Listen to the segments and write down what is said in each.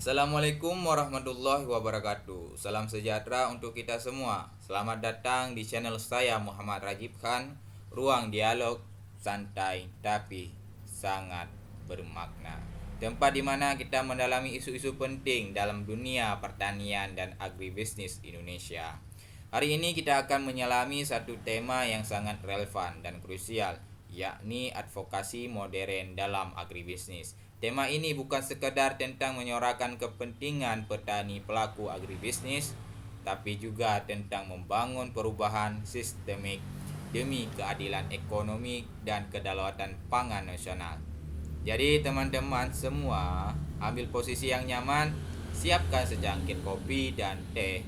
Assalamualaikum warahmatullahi wabarakatuh. Salam sejahtera untuk kita semua. Selamat datang di channel saya Muhammad Rajib Khan. Ruang dialog santai tapi sangat bermakna. Tempat di mana kita mendalami isu-isu penting dalam dunia pertanian dan agribisnis Indonesia. Hari ini kita akan menyelami satu tema yang sangat relevan dan krusial, yakni advokasi modern dalam agribisnis. Tema ini bukan sekedar tentang menyuarakan kepentingan petani pelaku agribisnis, tapi juga tentang membangun perubahan sistemik demi keadilan ekonomi dan kedaulatan pangan nasional. Jadi teman-teman semua, ambil posisi yang nyaman, siapkan secangkir kopi dan teh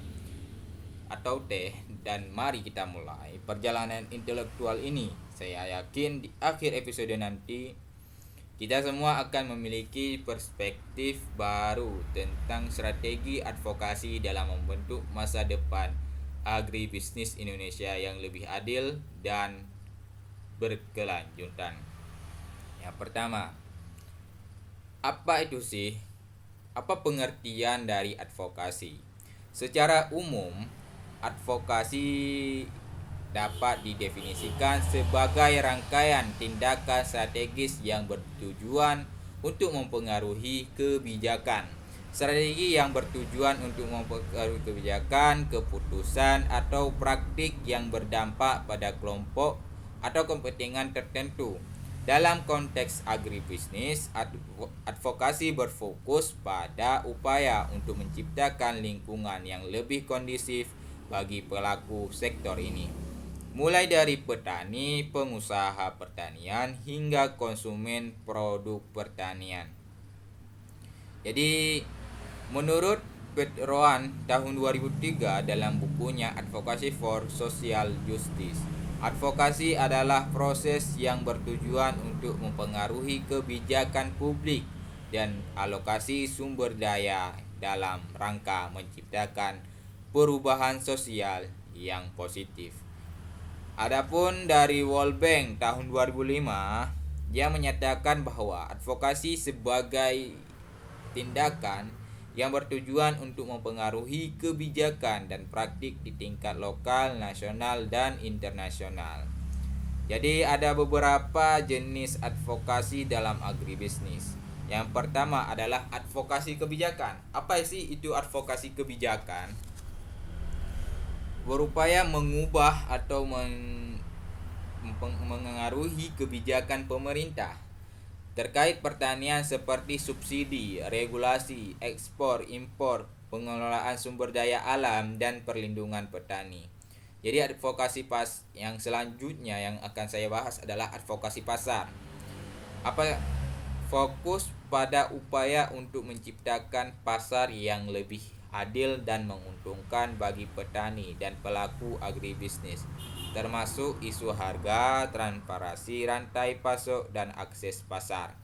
dan mari kita mulai perjalanan intelektual ini. Saya yakin di akhir episode nanti kita semua akan memiliki perspektif baru tentang strategi advokasi dalam membentuk masa depan agribisnis Indonesia yang lebih adil dan berkelanjutan. Yang pertama, apa itu sih? Apa pengertian dari advokasi? Secara umum, advokasi dapat didefinisikan sebagai rangkaian tindakan strategis yang bertujuan untuk mempengaruhi kebijakan. Strategi yang bertujuan untuk mempengaruhi kebijakan, keputusan, atau praktik yang berdampak pada kelompok atau kepentingan tertentu. Dalam konteks agribisnis, advokasi berfokus pada upaya untuk menciptakan lingkungan yang lebih kondusif bagi pelaku sektor ini, mulai dari petani, pengusaha pertanian, hingga konsumen produk pertanian. Jadi, menurut Pete Rowan tahun 2003 dalam bukunya Advocacy for Social Justice, advokasi adalah proses yang bertujuan untuk mempengaruhi kebijakan publik dan alokasi sumber daya dalam rangka menciptakan perubahan sosial yang positif. Adapun dari World Bank tahun 2005, dia menyatakan bahwa advokasi sebagai tindakan yang bertujuan untuk mempengaruhi kebijakan dan praktik di tingkat lokal, nasional, dan internasional. Jadi ada beberapa jenis advokasi dalam agribisnis. Yang pertama adalah advokasi kebijakan. Apa sih itu advokasi kebijakan? Berupaya mengubah atau mengaruhi kebijakan pemerintah terkait pertanian seperti subsidi, regulasi, ekspor, impor, pengelolaan sumber daya alam, dan perlindungan petani. Jadi advokasi yang selanjutnya yang akan saya bahas adalah advokasi pasar. Apa? Fokus pada upaya untuk menciptakan pasar yang lebih adil dan menguntungkan bagi petani dan pelaku agribisnis, termasuk isu harga, transparansi rantai pasok, dan akses pasar.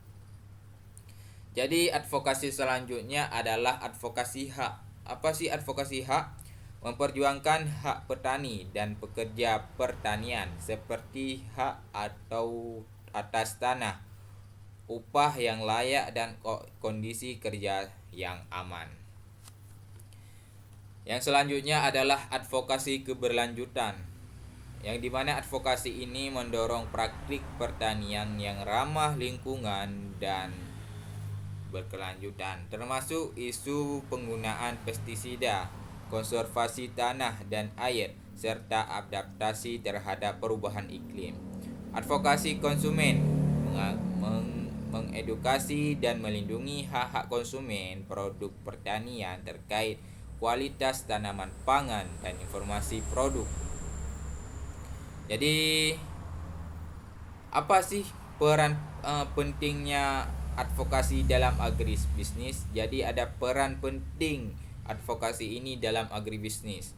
Jadi advokasi selanjutnya adalah advokasi hak. Apa sih advokasi hak? Memperjuangkan hak petani dan pekerja pertanian seperti hak atau atas tanah, upah yang layak, dan kondisi kerja yang aman. Yang selanjutnya adalah advokasi keberlanjutan, yang dimana advokasi ini mendorong praktik pertanian yang ramah lingkungan dan berkelanjutan, termasuk isu penggunaan pestisida, konservasi tanah dan air, serta adaptasi terhadap perubahan iklim. Advokasi konsumen mengedukasi dan melindungi hak-hak konsumen produk pertanian terkait kualitas tanaman pangan dan informasi produk. Jadi apa sih peran pentingnya advokasi dalam agribisnis? Jadi ada peran penting advokasi ini dalam agribisnis.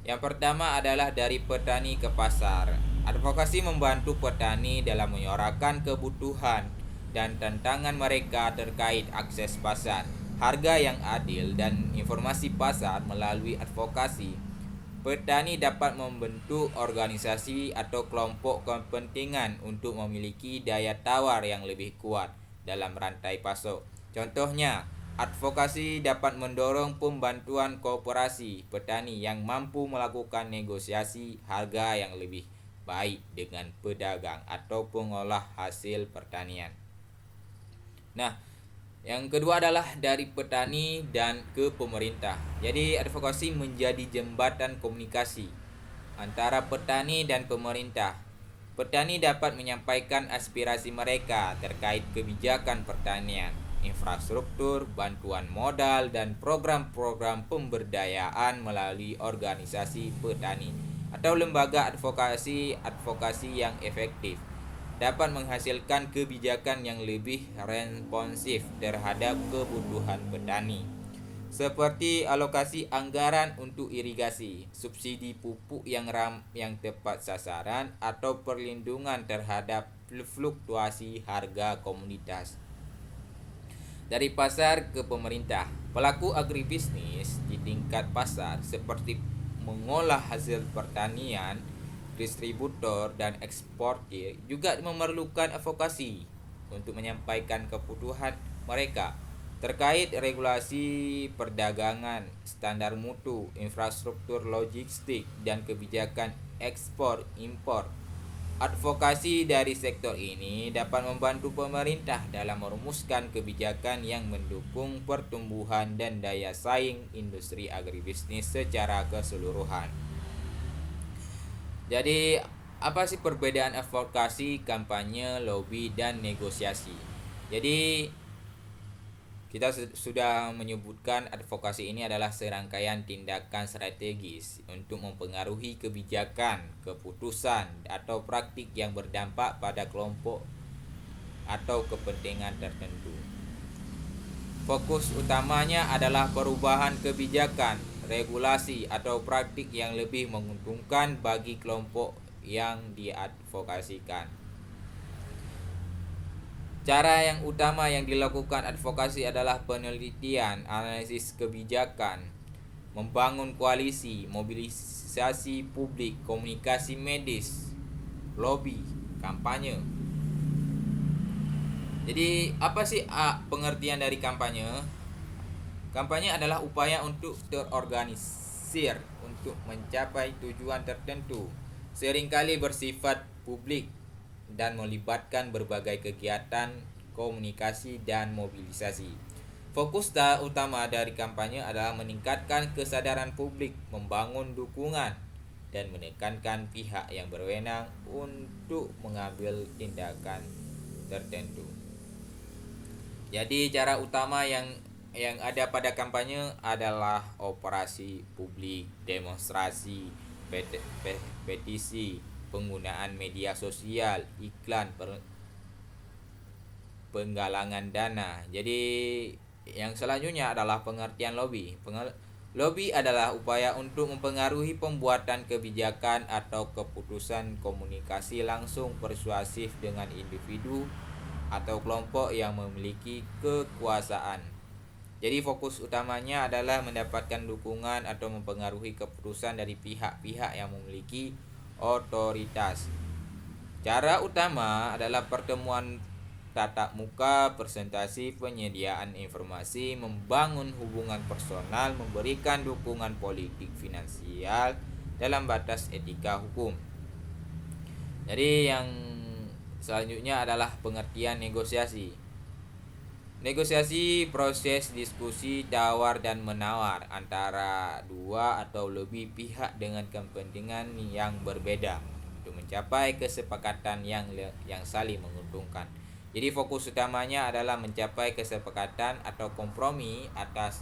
Yang pertama adalah dari petani ke pasar. Advokasi membantu petani dalam menyuarakan kebutuhan dan tantangan mereka terkait akses pasar, harga yang adil, dan informasi pasar. Melalui advokasi, petani dapat membentuk organisasi atau kelompok kepentingan untuk memiliki daya tawar yang lebih kuat dalam rantai pasok. Contohnya, Advokasi dapat mendorong pembantuan koperasi petani yang mampu melakukan negosiasi harga yang lebih baik dengan pedagang atau pengolah hasil pertanian. Nah, yang kedua adalah dari petani dan ke pemerintah. Jadi advokasi menjadi jembatan komunikasi antara petani dan pemerintah. Petani dapat menyampaikan aspirasi mereka terkait kebijakan pertanian, infrastruktur, bantuan modal, dan program-program pemberdayaan melalui organisasi petani atau lembaga advokasi yang efektif dapat menghasilkan kebijakan yang lebih responsif terhadap kebutuhan petani, seperti alokasi anggaran untuk irigasi, subsidi pupuk yang tepat sasaran, atau perlindungan terhadap fluktuasi harga komoditas. Dari pasar ke pemerintah, pelaku agribisnis di tingkat pasar seperti mengolah hasil pertanian, distributor, dan eksportir juga memerlukan advokasi untuk menyampaikan kebutuhan mereka terkait regulasi perdagangan, standar mutu, infrastruktur logistik, dan kebijakan ekspor impor. Advokasi dari sektor ini dapat membantu pemerintah dalam merumuskan kebijakan yang mendukung pertumbuhan dan daya saing industri agribisnis secara keseluruhan. Jadi, apa sih perbedaan advokasi, kampanye, lobby, dan negosiasi? Jadi, kita sudah menyebutkan advokasi ini adalah serangkaian tindakan strategis untuk mempengaruhi kebijakan, keputusan, atau praktik yang berdampak pada kelompok atau kepentingan tertentu. Fokus utamanya adalah perubahan kebijakan, regulasi, atau praktik yang lebih menguntungkan bagi kelompok yang diadvokasikan. Cara yang utama yang dilakukan advokasi adalah penelitian, analisis kebijakan, membangun koalisi, mobilisasi publik, komunikasi medis, lobby, kampanye. Jadi, apa sih pengertian dari kampanye? Kampanye adalah upaya untuk terorganisir untuk mencapai tujuan tertentu, seringkali bersifat publik dan melibatkan berbagai kegiatan komunikasi dan mobilisasi. Fokus utama dari kampanye adalah meningkatkan kesadaran publik, membangun dukungan, dan menekankan pihak yang berwenang untuk mengambil tindakan tertentu. Jadi cara utama yang ada pada kampanye adalah operasi publik, demonstrasi, petisi, penggunaan media sosial, iklan, penggalangan dana. Jadi yang selanjutnya adalah pengertian lobby. Lobby adalah upaya untuk mempengaruhi pembuatan kebijakan atau keputusan komunikasi langsung persuasif dengan individu atau kelompok yang memiliki kekuasaan. Jadi fokus utamanya adalah mendapatkan dukungan atau mempengaruhi keputusan dari pihak-pihak yang memiliki otoritas. Cara utama adalah pertemuan tatap muka, presentasi, penyediaan informasi, membangun hubungan personal, memberikan dukungan politik finansial dalam batas etika hukum. Jadi yang selanjutnya adalah pengertian negosiasi. Negosiasi proses diskusi tawar dan menawar antara dua atau lebih pihak dengan kepentingan yang berbeda untuk mencapai kesepakatan yang saling menguntungkan. Jadi fokus utamanya adalah mencapai kesepakatan atau kompromi atas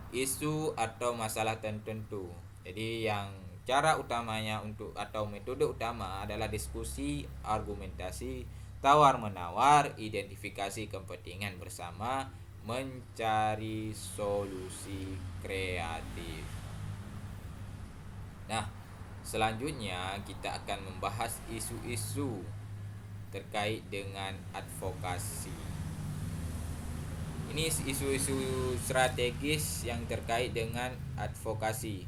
isu atau masalah tertentu. Jadi yang cara utamanya atau metode utama adalah diskusi, argumentasi, tawar-menawar, identifikasi kepentingan bersama, mencari solusi kreatif. Nah, selanjutnya kita akan membahas isu-isu terkait dengan advokasi. Ini isu-isu strategis yang terkait dengan advokasi.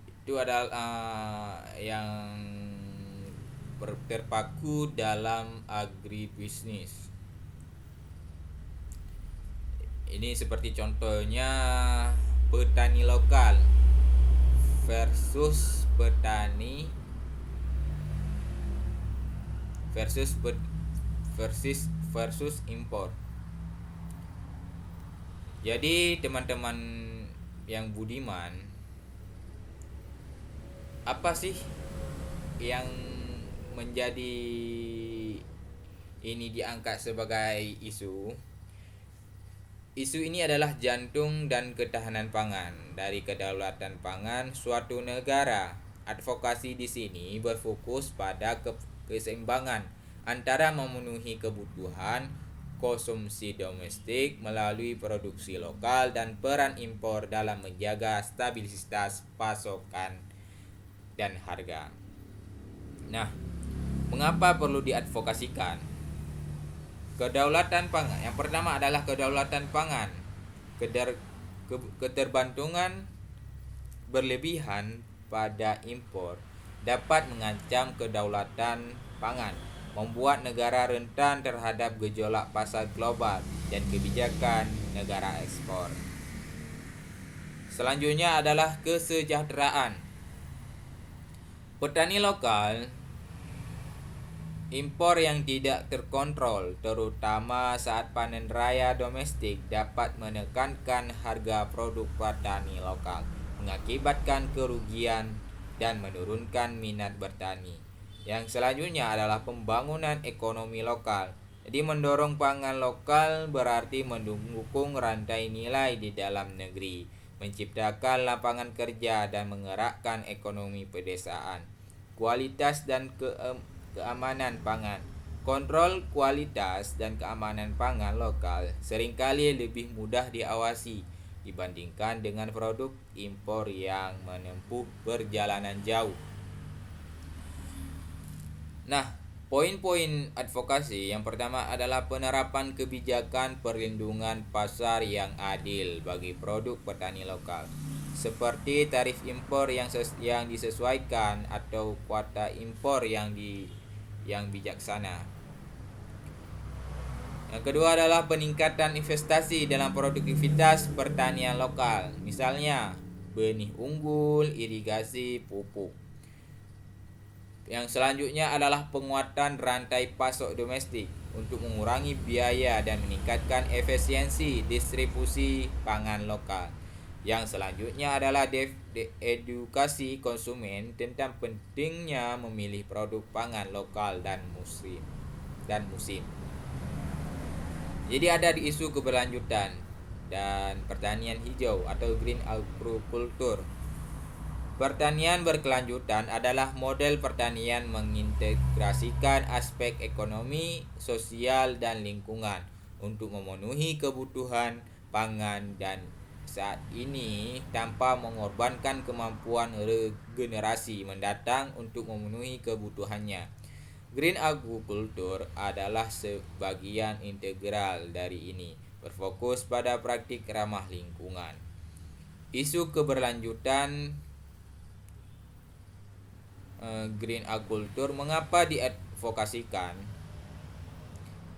Itu adalah yang terpaku dalam agribisnis. Ini seperti contohnya petani lokal versus petani versus versus impor. Jadi teman-teman yang budiman, apa sih yang menjadi ini diangkat sebagai isu? Isu ini adalah jantung dan ketahanan pangan dari kedaulatan pangan suatu negara. Advokasi di sini berfokus pada keseimbangan antara memenuhi kebutuhan konsumsi domestik melalui produksi lokal dan peran impor dalam menjaga stabilitas pasokan dan harga. Nah, mengapa perlu diadvokasikan? Kedaulatan pangan. Yang pertama adalah kedaulatan pangan. Keterbantungan berlebihan pada impor dapat mengancam kedaulatan pangan, membuat negara rentan terhadap gejolak pasar global dan kebijakan negara ekspor. Selanjutnya adalah kesejahteraan. Petani lokal impor yang tidak terkontrol, terutama saat panen raya domestik, dapat menekankan harga produk petani lokal, mengakibatkan kerugian, dan menurunkan minat bertani. Yang selanjutnya adalah pembangunan ekonomi lokal. Jadi mendorong pangan lokal berarti mendukung rantai nilai di dalam negeri, menciptakan lapangan kerja, dan menggerakkan ekonomi pedesaan. Kualitas dan keamanan pangan. Kontrol kualitas dan keamanan pangan lokal seringkali lebih mudah diawasi dibandingkan dengan produk impor yang menempuh perjalanan jauh. Nah, poin-poin advokasi yang pertama adalah penerapan kebijakan perlindungan pasar yang adil bagi produk petani lokal, seperti tarif impor yang disesuaikan atau kuota impor yang bijaksana. Yang kedua adalah peningkatan investasi dalam produktivitas pertanian lokal, misalnya benih unggul, irigasi, pupuk. Yang selanjutnya adalah penguatan rantai pasok domestik untuk mengurangi biaya dan meningkatkan efisiensi distribusi pangan lokal. Yang selanjutnya adalah edukasi konsumen tentang pentingnya memilih produk pangan lokal dan musim. Jadi ada di isu keberlanjutan dan pertanian hijau atau green agriculture. Pertanian berkelanjutan adalah model pertanian mengintegrasikan aspek ekonomi, sosial, dan lingkungan untuk memenuhi kebutuhan pangan dan saat ini tanpa mengorbankan kemampuan regenerasi mendatang untuk memenuhi kebutuhannya. Green agriculture adalah sebagian integral dari ini, berfokus pada praktik ramah lingkungan. Isu keberlanjutan green agriculture mengapa diadvokasikan?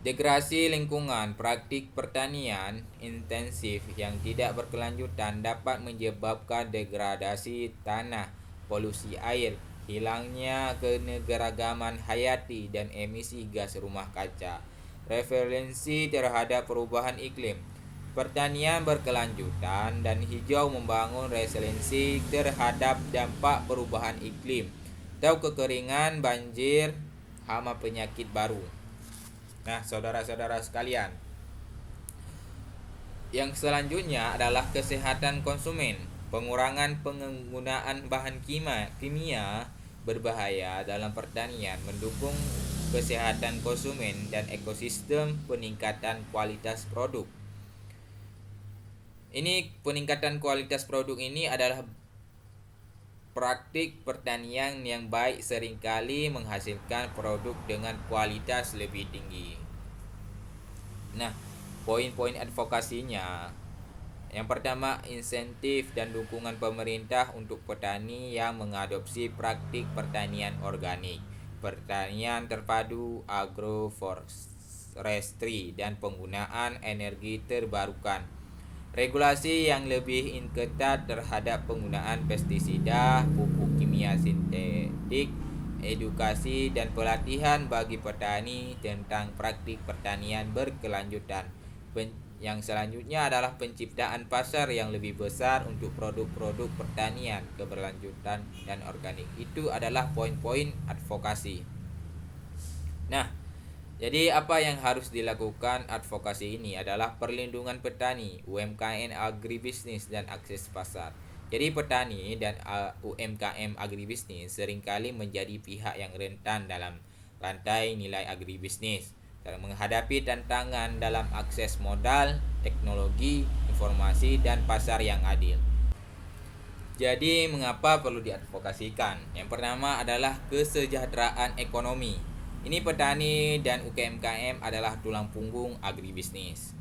Degradasi lingkungan. Praktik pertanian intensif yang tidak berkelanjutan dapat menyebabkan degradasi tanah, polusi air, hilangnya keanekaragaman hayati, dan emisi gas rumah kaca. Referensi terhadap perubahan iklim. Pertanian berkelanjutan dan hijau membangun resiliensi terhadap dampak perubahan iklim atau kekeringan, banjir, hama penyakit baru. Nah, saudara-saudara sekalian, yang selanjutnya adalah kesehatan konsumen. Pengurangan penggunaan bahan kimia berbahaya dalam pertanian, mendukung kesehatan konsumen dan ekosistem, peningkatan kualitas produk. Ini peningkatan kualitas produk ini adalah praktik pertanian yang baik seringkali menghasilkan produk dengan kualitas lebih tinggi. Nah, poin-poin advokasinya. Yang pertama, insentif dan dukungan pemerintah untuk petani yang mengadopsi praktik pertanian organik, pertanian terpadu, agroforestry, dan penggunaan energi terbarukan. regulasi yang lebih ketat terhadap penggunaan pestisida, pupuk kimia sintetik, edukasi dan pelatihan bagi petani tentang praktik pertanian berkelanjutan. Yang selanjutnya adalah penciptaan pasar yang lebih besar untuk produk-produk pertanian keberlanjutan dan organik. Itu adalah poin-poin advokasi. Nah, jadi apa yang harus dilakukan advokasi ini adalah perlindungan petani, UMKM agribisnis dan akses pasar. Jadi petani dan UMKM agribisnis seringkali menjadi pihak yang rentan dalam rantai nilai agribisnis dalam menghadapi tantangan dalam akses modal, teknologi, informasi dan pasar yang adil. Jadi mengapa perlu diadvokasikan? Yang pertama adalah kesejahteraan ekonomi. Ini petani dan UMKM adalah tulang punggung agribisnis.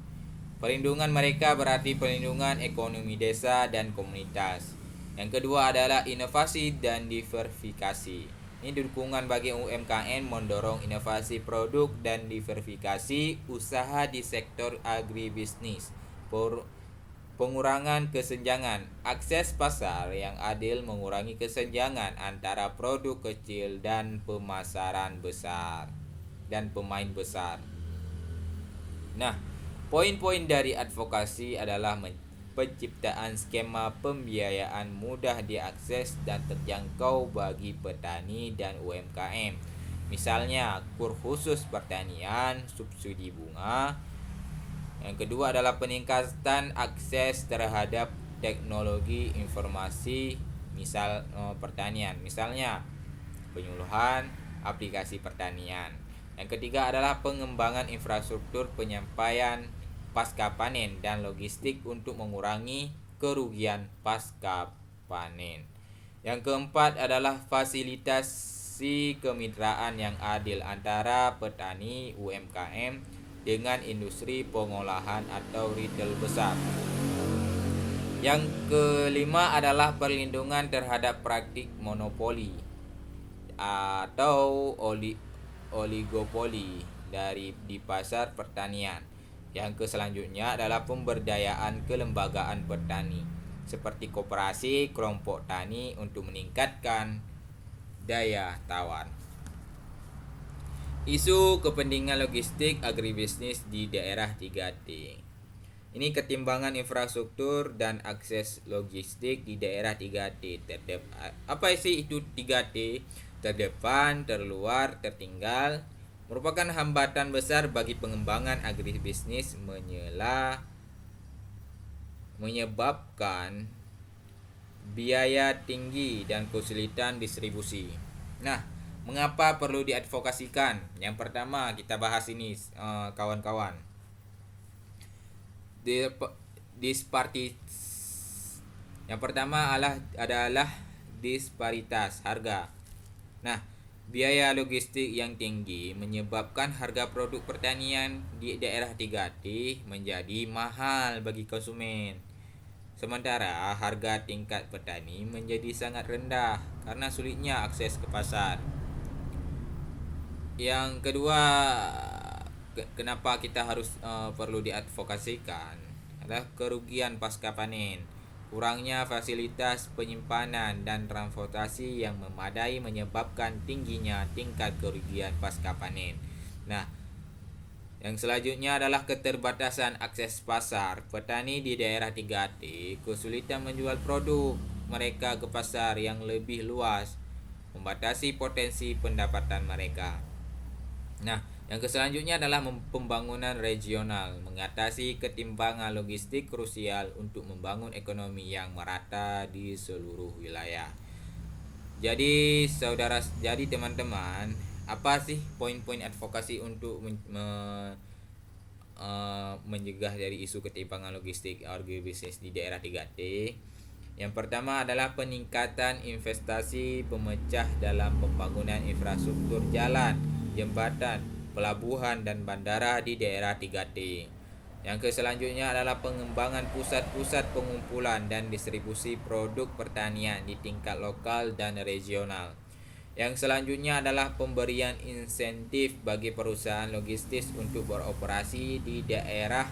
Perlindungan mereka berarti perlindungan ekonomi desa dan komunitas. Yang kedua adalah inovasi dan diversifikasi. Ini dukungan bagi UMKM mendorong inovasi produk dan diversifikasi usaha di sektor agribisnis. Pengurangan kesenjangan. Akses pasar yang adil mengurangi kesenjangan antara produk kecil dan pemasaran besar dan pemain besar. Nah, poin-poin dari advokasi adalah penciptaan skema pembiayaan mudah diakses dan terjangkau bagi petani dan UMKM. Misalnya, kur khusus pertanian, subsidi bunga. Yang kedua adalah peningkatan akses terhadap teknologi informasi pertanian. Misalnya, penyuluhan aplikasi pertanian. Yang ketiga adalah pengembangan infrastruktur penyampaian pasca panen dan logistik untuk mengurangi kerugian pasca panen. Yang keempat adalah fasilitasi kemitraan yang adil antara petani UMKM dengan industri pengolahan atau retail besar. Yang kelima adalah perlindungan terhadap praktik monopoli atau oligopoli di pasar pertanian. Yang selanjutnya adalah pemberdayaan kelembagaan petani seperti koperasi kelompok tani untuk meningkatkan daya tawar. Isu kepentingan logistik agribisnis di daerah 3T. Ini ketimbangan infrastruktur dan akses logistik di daerah 3T. Apa sih itu 3T? Terdepan, terluar, tertinggal. Merupakan hambatan besar bagi pengembangan agribisnis menyebabkan biaya tinggi dan kesulitan distribusi. Nah, mengapa perlu diadvokasikan? Yang pertama kita bahas ini kawan-kawan. Disparitas. Yang pertama adalah disparitas harga. Nah, biaya logistik yang tinggi menyebabkan harga produk pertanian di daerah 3T menjadi mahal bagi konsumen. Sementara harga tingkat petani menjadi sangat rendah karena sulitnya akses ke pasar. Yang kedua, kenapa kita harus perlu diadvokasikan adalah kerugian pasca panen. Kurangnya fasilitas penyimpanan dan transportasi yang memadai menyebabkan tingginya tingkat kerugian pasca panen. Nah, yang selanjutnya adalah keterbatasan akses pasar. Petani di daerah 3T kesulitan menjual produk mereka ke pasar yang lebih luas, membatasi potensi pendapatan mereka. Nah, yang selanjutnya adalah pembangunan regional. Mengatasi ketimpangan logistik krusial untuk membangun ekonomi yang merata di seluruh wilayah. Jadi teman-teman, apa sih poin-poin advokasi untuk mencegah dari isu ketimpangan logistik agribisnis di daerah 3T? Yang pertama adalah peningkatan investasi pemecah dalam pembangunan infrastruktur jalan, jembatan, pelabuhan dan bandara di daerah 3T. Yang selanjutnya adalah pengembangan pusat-pusat pengumpulan dan distribusi produk pertanian di tingkat lokal dan regional. Yang selanjutnya adalah pemberian insentif bagi perusahaan logistik untuk beroperasi di daerah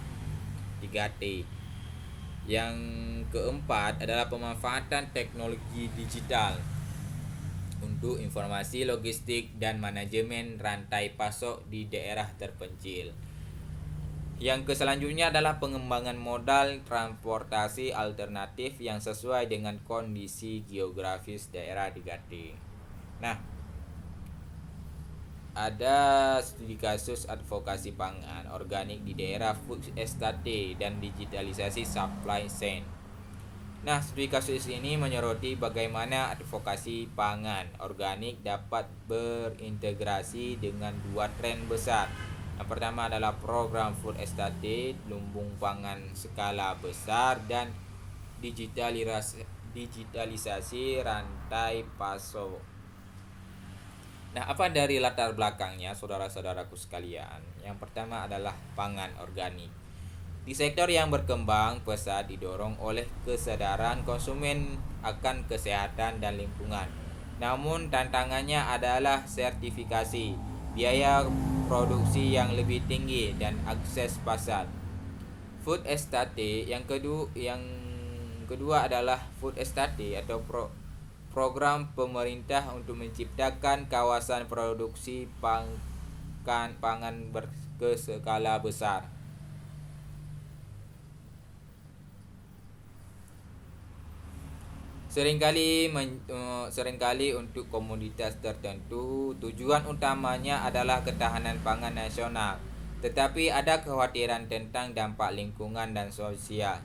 3T. Yang keempat adalah pemanfaatan teknologi digital untuk informasi logistik dan manajemen rantai pasok di daerah terpencil. Yang selanjutnya adalah pengembangan modal transportasi alternatif yang sesuai dengan kondisi geografis daerah diganti. Nah, ada studi kasus advokasi pangan organik di daerah food estate dan digitalisasi supply chain. Nah, studi kasus ini menyoroti bagaimana advokasi pangan organik dapat berintegrasi dengan dua tren besar. Yang pertama adalah program food estate, lumbung pangan skala besar, dan digitalisasi rantai pasok. Nah, apa dari latar belakangnya, saudara-saudaraku sekalian? Yang pertama adalah pangan organik. Di sektor yang berkembang pesat didorong oleh kesadaran konsumen akan kesehatan dan lingkungan. Namun tantangannya adalah sertifikasi, biaya produksi yang lebih tinggi dan akses pasar. Food estate yang kedua adalah food estate atau program pemerintah untuk menciptakan kawasan produksi pangan berskala besar. Seringkali untuk komoditas tertentu tujuan utamanya adalah ketahanan pangan nasional, tetapi ada kekhawatiran tentang dampak lingkungan dan sosial.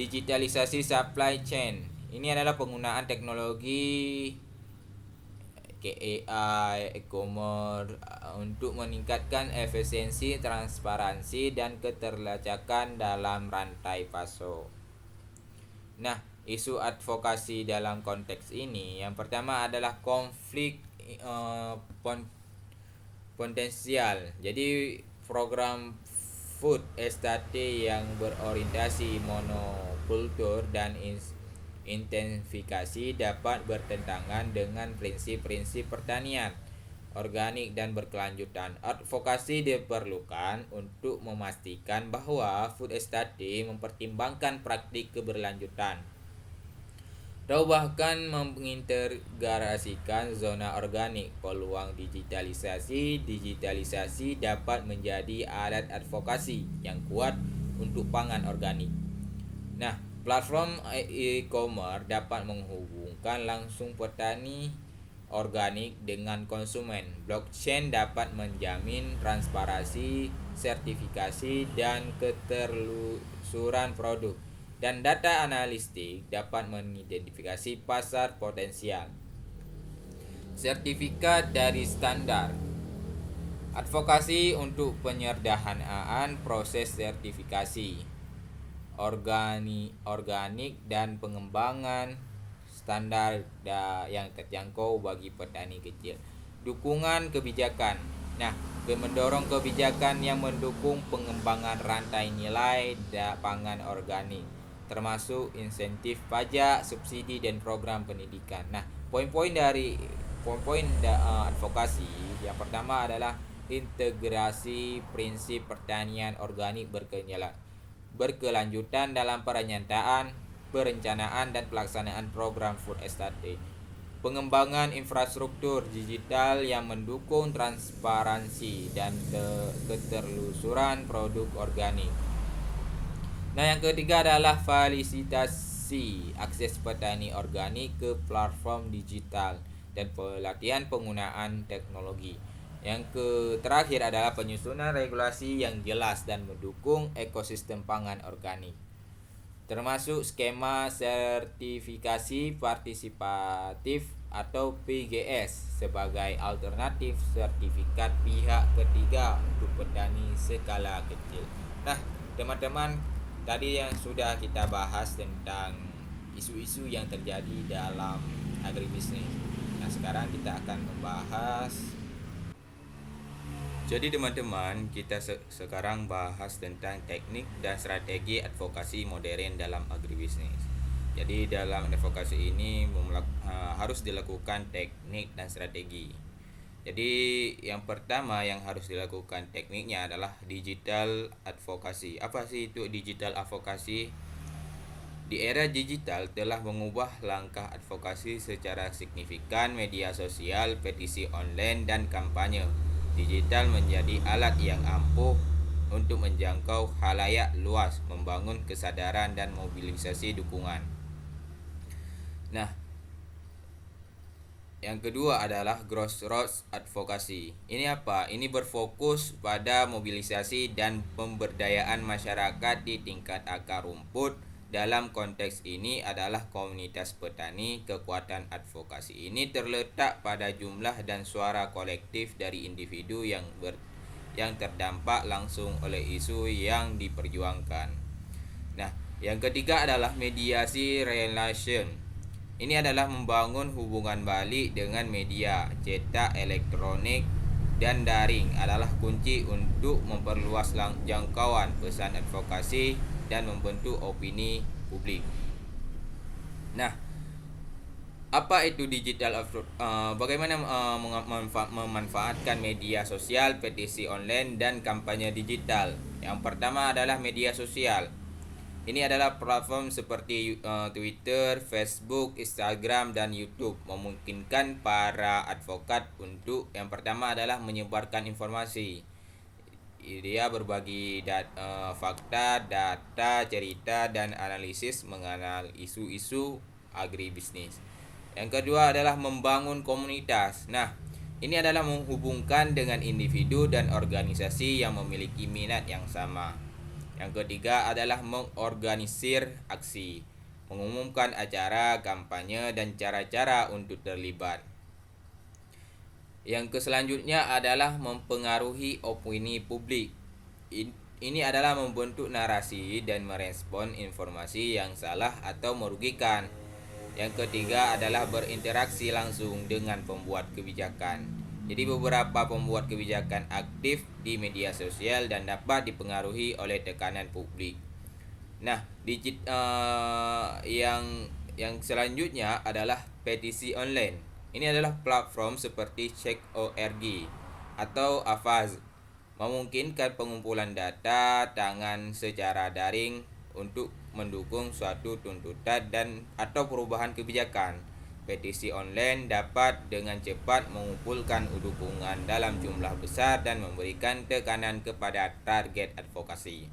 Digitalisasi supply chain ini adalah penggunaan teknologi AI, e-commerce untuk meningkatkan efisiensi, transparansi, dan keterlacakan dalam rantai pasok. Nah, isu advokasi dalam konteks ini yang pertama adalah konflik potensial. Jadi program food estate yang berorientasi monokultur dan intensifikasi dapat bertentangan dengan prinsip-prinsip pertanian organik dan berkelanjutan. Advokasi diperlukan untuk memastikan bahwa food estate mempertimbangkan praktik keberlanjutan atau bahkan mengintegrasikan zona organik. Peluang digitalisasi dapat menjadi alat advokasi yang kuat untuk pangan organik. Nah, platform e-commerce dapat menghubungkan langsung petani organik dengan konsumen. Blockchain dapat menjamin transparansi, sertifikasi, dan keterlusuran produk. Dan data analistik dapat mengidentifikasi pasar potensial. Sertifikat dari standar. Advokasi untuk penyederhanaan proses sertifikasi organik dan pengembangan standar yang terjangkau bagi petani kecil. Dukungan kebijakan. Nah, mendorong kebijakan yang mendukung pengembangan rantai nilai pangan organik, termasuk insentif pajak, subsidi, dan program pendidikan. Nah, poin-poin advokasi yang pertama adalah integrasi prinsip pertanian organik berkelanjutan dalam perencanaan dan pelaksanaan program food estate. Pengembangan infrastruktur digital yang mendukung transparansi dan keterlusuran produk organik. Nah, yang ketiga adalah fasilitasi akses petani organik ke platform digital dan pelatihan penggunaan teknologi. Yang terakhir adalah penyusunan regulasi yang jelas dan mendukung ekosistem pangan organik, termasuk skema sertifikasi partisipatif atau PGS sebagai alternatif sertifikat pihak ketiga untuk petani skala kecil. Nah, teman-teman, tadi yang sudah kita bahas tentang isu-isu yang terjadi dalam agribisnis. Nah, sekarang kita akan membahas. Jadi teman-teman, kita sekarang bahas tentang teknik dan strategi advokasi modern dalam agribisnis. Jadi dalam advokasi ini harus dilakukan teknik dan strategi. Jadi yang pertama yang harus dilakukan tekniknya adalah digital advokasi. Apa sih itu digital advokasi? Di era digital telah mengubah langkah advokasi secara signifikan. Media sosial, petisi online, dan kampanye digital menjadi alat yang ampuh untuk menjangkau khalayak luas, membangun kesadaran dan mobilisasi dukungan. Nah, yang kedua adalah grassroots advokasi. Ini apa? Ini berfokus pada mobilisasi dan pemberdayaan masyarakat di tingkat akar rumput. Dalam konteks ini adalah komunitas petani. Kekuatan advokasi ini terletak pada jumlah dan suara kolektif dari individu yang terdampak langsung oleh isu yang diperjuangkan. Nah, yang ketiga adalah mediasi relation. Ini adalah membangun hubungan balik dengan media cetak, elektronik, dan daring adalah kunci untuk memperluas jangkauan pesan advokasi dan membentuk opini publik. Nah, apa itu digital bagaimana memanfaatkan media sosial, petisi online, dan kampanye digital? Yang pertama adalah media sosial. Ini adalah platform seperti Twitter, Facebook, Instagram, dan YouTube memungkinkan para advokat untuk yang pertama adalah menyebarkan informasi. Dia berbagi fakta, data, cerita, dan analisis mengenai isu-isu agribisnis. Yang kedua adalah membangun komunitas. Nah, ini adalah menghubungkan dengan individu dan organisasi yang memiliki minat yang sama. Yang ketiga adalah mengorganisir aksi, mengumumkan acara, kampanye, dan cara-cara untuk terlibat. Yang selanjutnya adalah mempengaruhi opini publik. Ini adalah membentuk narasi dan merespon informasi yang salah atau merugikan. Yang ketiga adalah berinteraksi langsung dengan pembuat kebijakan. Jadi beberapa pembuat kebijakan aktif di media sosial dan dapat dipengaruhi oleh tekanan publik. Nah, yang selanjutnya adalah petisi online. Ini adalah platform seperti Check.org atau Avaz memungkinkan pengumpulan data tangan secara daring untuk mendukung suatu tuntutan dan atau perubahan kebijakan. Petisi online dapat dengan cepat mengumpulkan dukungan dalam jumlah besar dan memberikan tekanan kepada target advokasi.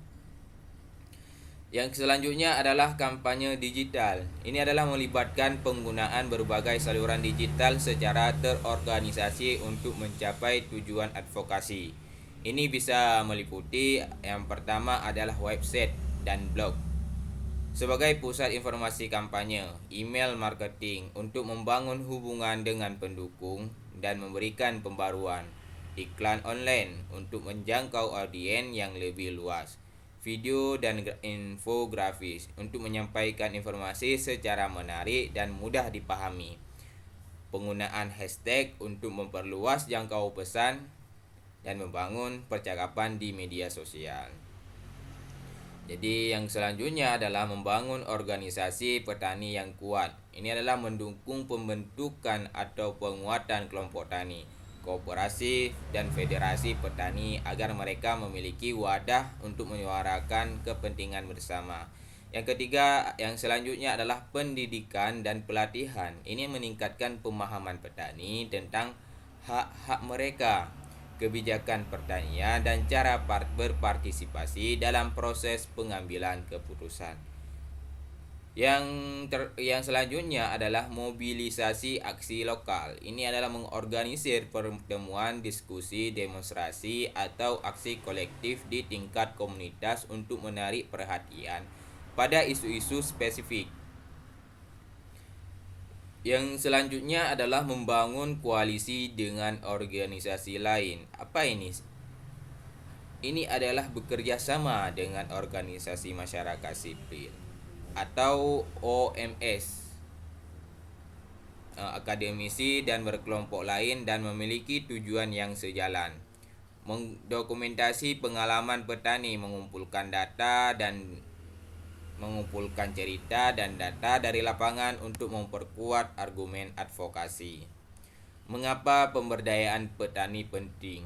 Yang selanjutnya adalah kampanye digital. Ini adalah melibatkan penggunaan berbagai saluran digital secara terorganisasi untuk mencapai tujuan advokasi. Ini bisa meliputi yang pertama adalah website dan blog sebagai pusat informasi kampanye, email marketing untuk membangun hubungan dengan pendukung dan memberikan pembaruan, iklan online untuk menjangkau audiens yang lebih luas, video dan infografis untuk menyampaikan informasi secara menarik dan mudah dipahami, penggunaan hashtag untuk memperluas jangkau pesan dan membangun percakapan di media sosial. Jadi yang selanjutnya adalah membangun organisasi petani yang kuat. Ini adalah mendukung pembentukan atau penguatan kelompok tani, koperasi, dan federasi petani agar mereka memiliki wadah untuk menyuarakan kepentingan bersama. Yang ketiga, yang selanjutnya adalah pendidikan dan pelatihan. Ini meningkatkan pemahaman petani tentang hak-hak mereka, kebijakan pertanian, dan cara berpartisipasi dalam proses pengambilan keputusan. Yang selanjutnya adalah mobilisasi aksi lokal. Ini adalah mengorganisir pertemuan, diskusi, demonstrasi, atau aksi kolektif di tingkat komunitas untuk menarik perhatian pada isu-isu spesifik. Yang selanjutnya adalah membangun koalisi dengan organisasi lain. Apa ini? Ini adalah bekerja sama dengan organisasi masyarakat sipil atau OMS, akademisi dan berkelompok lain dan memiliki tujuan yang sejalan. Mendokumentasi pengalaman petani, mengumpulkan data dan mengumpulkan cerita dan data dari lapangan untuk memperkuat argumen advokasi. Mengapa pemberdayaan petani penting?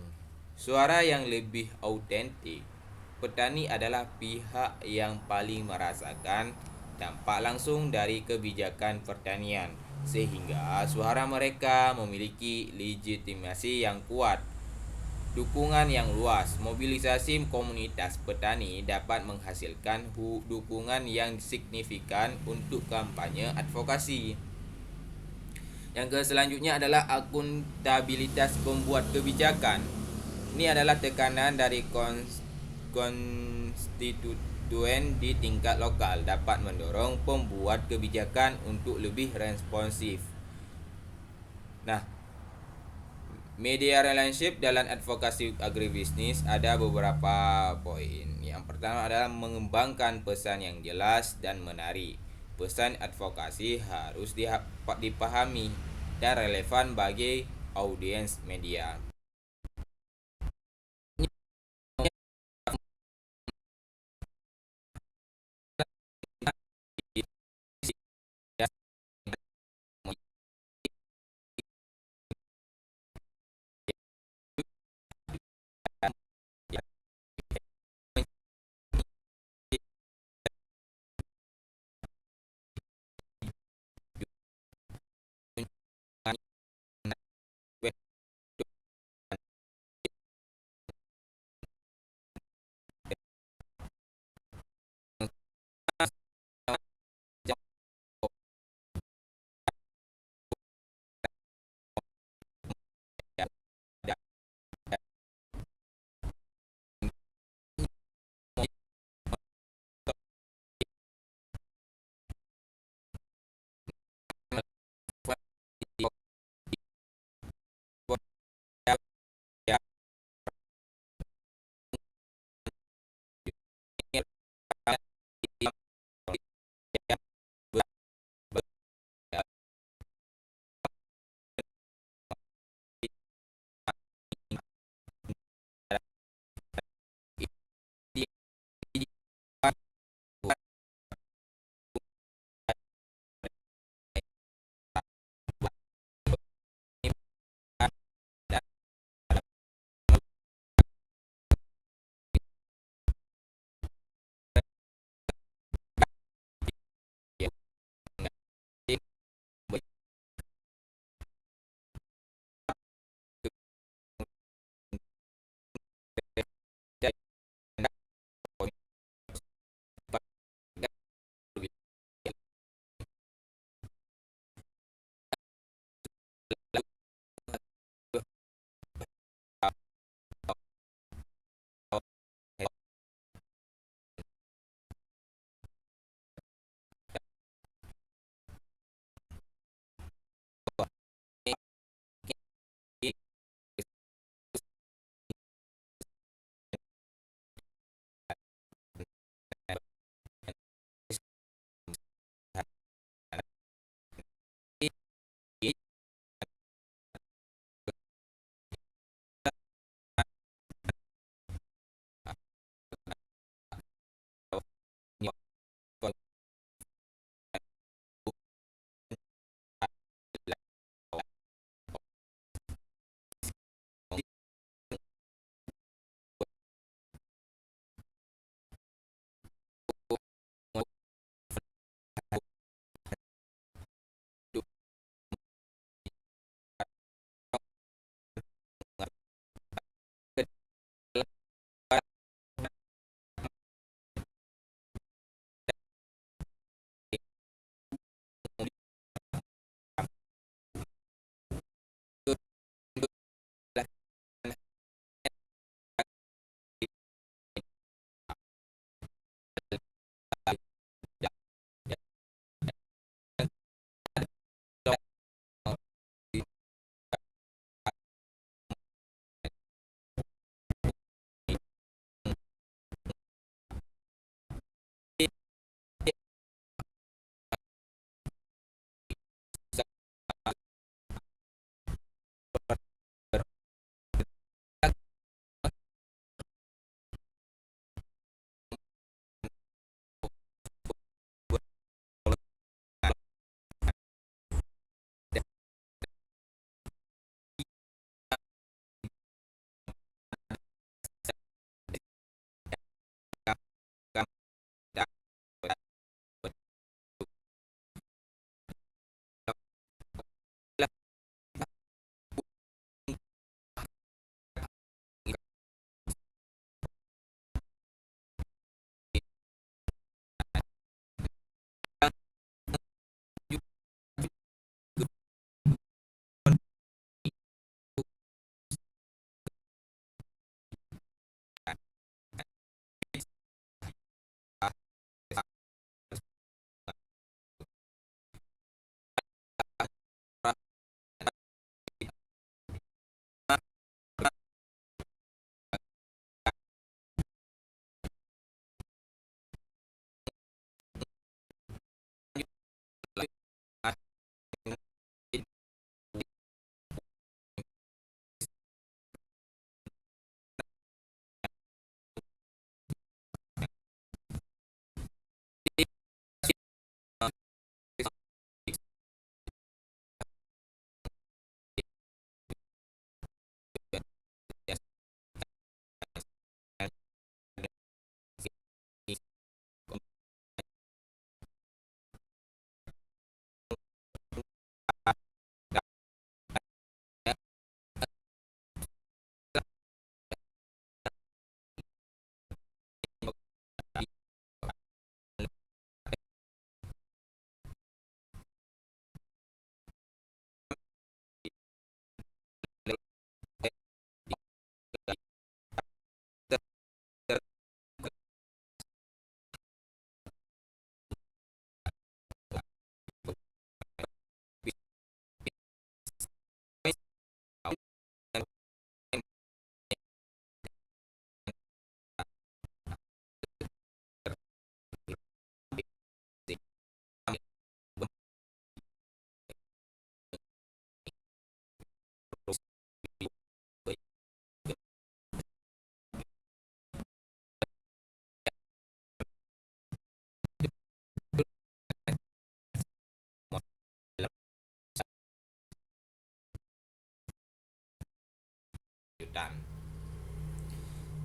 Suara yang lebih autentik. Petani adalah pihak yang paling merasakan dampak langsung dari kebijakan pertanian, sehingga suara mereka memiliki legitimasi yang kuat. Dukungan yang luas, mobilisasi komunitas petani dapat menghasilkan dukungan yang signifikan untuk kampanye advokasi. Yang selanjutnya adalah akuntabilitas pembuat kebijakan. Ini adalah tekanan dari konstituen di tingkat lokal dapat mendorong pembuat kebijakan untuk lebih responsif. Nah, media relationship dalam advokasi agribisnis ada beberapa poin. Yang pertama adalah mengembangkan pesan yang jelas dan menarik. Pesan advokasi harus dipahami dan relevan bagi audiens media.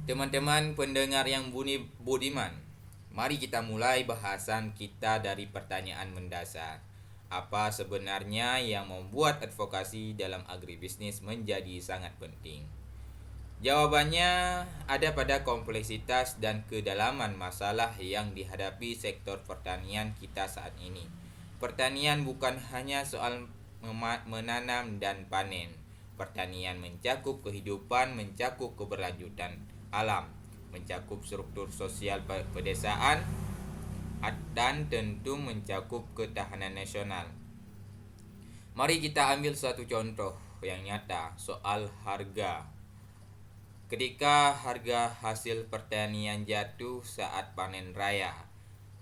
Teman-teman pendengar yang budiman, mari kita mulai bahasan kita dari pertanyaan mendasar. Apa sebenarnya yang membuat advokasi dalam agribisnis menjadi sangat penting? Jawabannya ada pada kompleksitas dan kedalaman masalah yang dihadapi sektor pertanian kita saat ini. Pertanian bukan hanya soal menanam dan panen. Pertanian mencakup kehidupan, mencakup keberlanjutan alam, mencakup struktur sosial pedesaan, dan tentu mencakup ketahanan nasional. Mari kita ambil suatu contoh yang nyata soal harga. Ketika harga hasil pertanian jatuh saat panen raya,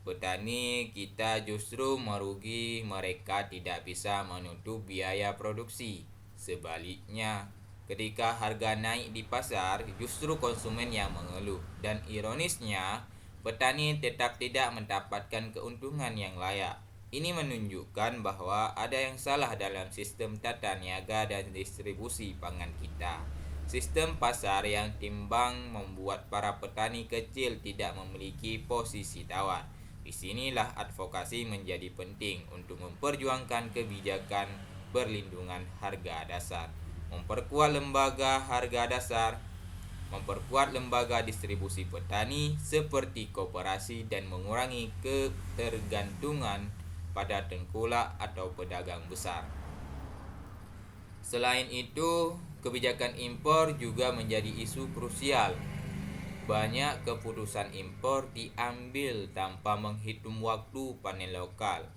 petani kita justru merugi, mereka tidak bisa menutup biaya produksi. Sebaliknya, ketika harga naik di pasar, justru konsumen yang mengeluh. Dan ironisnya, petani tetap tidak mendapatkan keuntungan yang layak. Ini menunjukkan bahwa ada yang salah dalam sistem tata niaga dan distribusi pangan kita. Sistem pasar yang timbang membuat para petani kecil tidak memiliki posisi tawar. Disinilah advokasi menjadi penting untuk memperjuangkan kebijakan perlindungan harga dasar, memperkuat lembaga harga dasar, memperkuat lembaga distribusi petani seperti koperasi, dan mengurangi ketergantungan pada tengkulak atau pedagang besar. Selain itu, kebijakan impor juga menjadi isu krusial. Banyak keputusan impor diambil tanpa menghitung waktu panen lokal.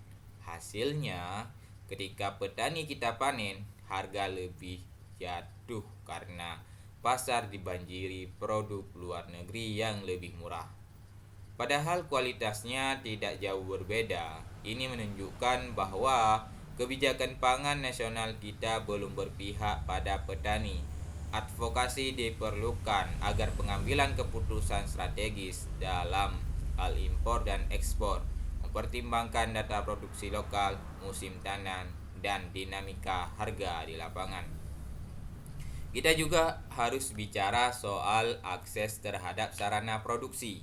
Hasilnya, ketika petani kita panen, harga lebih jatuh karena pasar dibanjiri produk luar negeri yang lebih murah. Padahal kualitasnya tidak jauh berbeda. Ini menunjukkan bahwa kebijakan pangan nasional kita belum berpihak pada petani. Advokasi diperlukan agar pengambilan keputusan strategis dalam hal impor dan ekspor mempertimbangkan data produksi lokal, musim tanam, dan dinamika harga di lapangan. Kita juga harus bicara soal akses terhadap sarana produksi.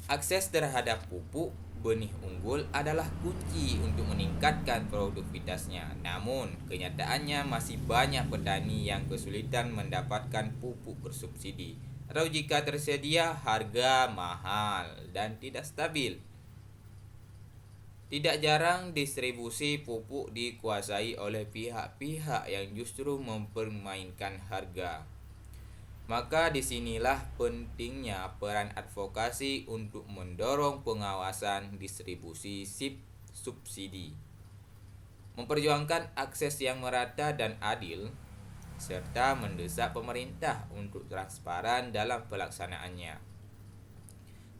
Akses terhadap pupuk benih unggul adalah kunci untuk meningkatkan produktivitasnya. Namun, kenyataannya masih banyak petani yang kesulitan mendapatkan pupuk bersubsidi, atau jika tersedia, harga mahal dan tidak stabil. Tidak jarang distribusi pupuk dikuasai oleh pihak-pihak yang justru mempermainkan harga. Maka disinilah pentingnya peran advokasi untuk mendorong pengawasan distribusi subsidi, memperjuangkan akses yang merata dan adil, serta mendesak pemerintah untuk transparan dalam pelaksanaannya.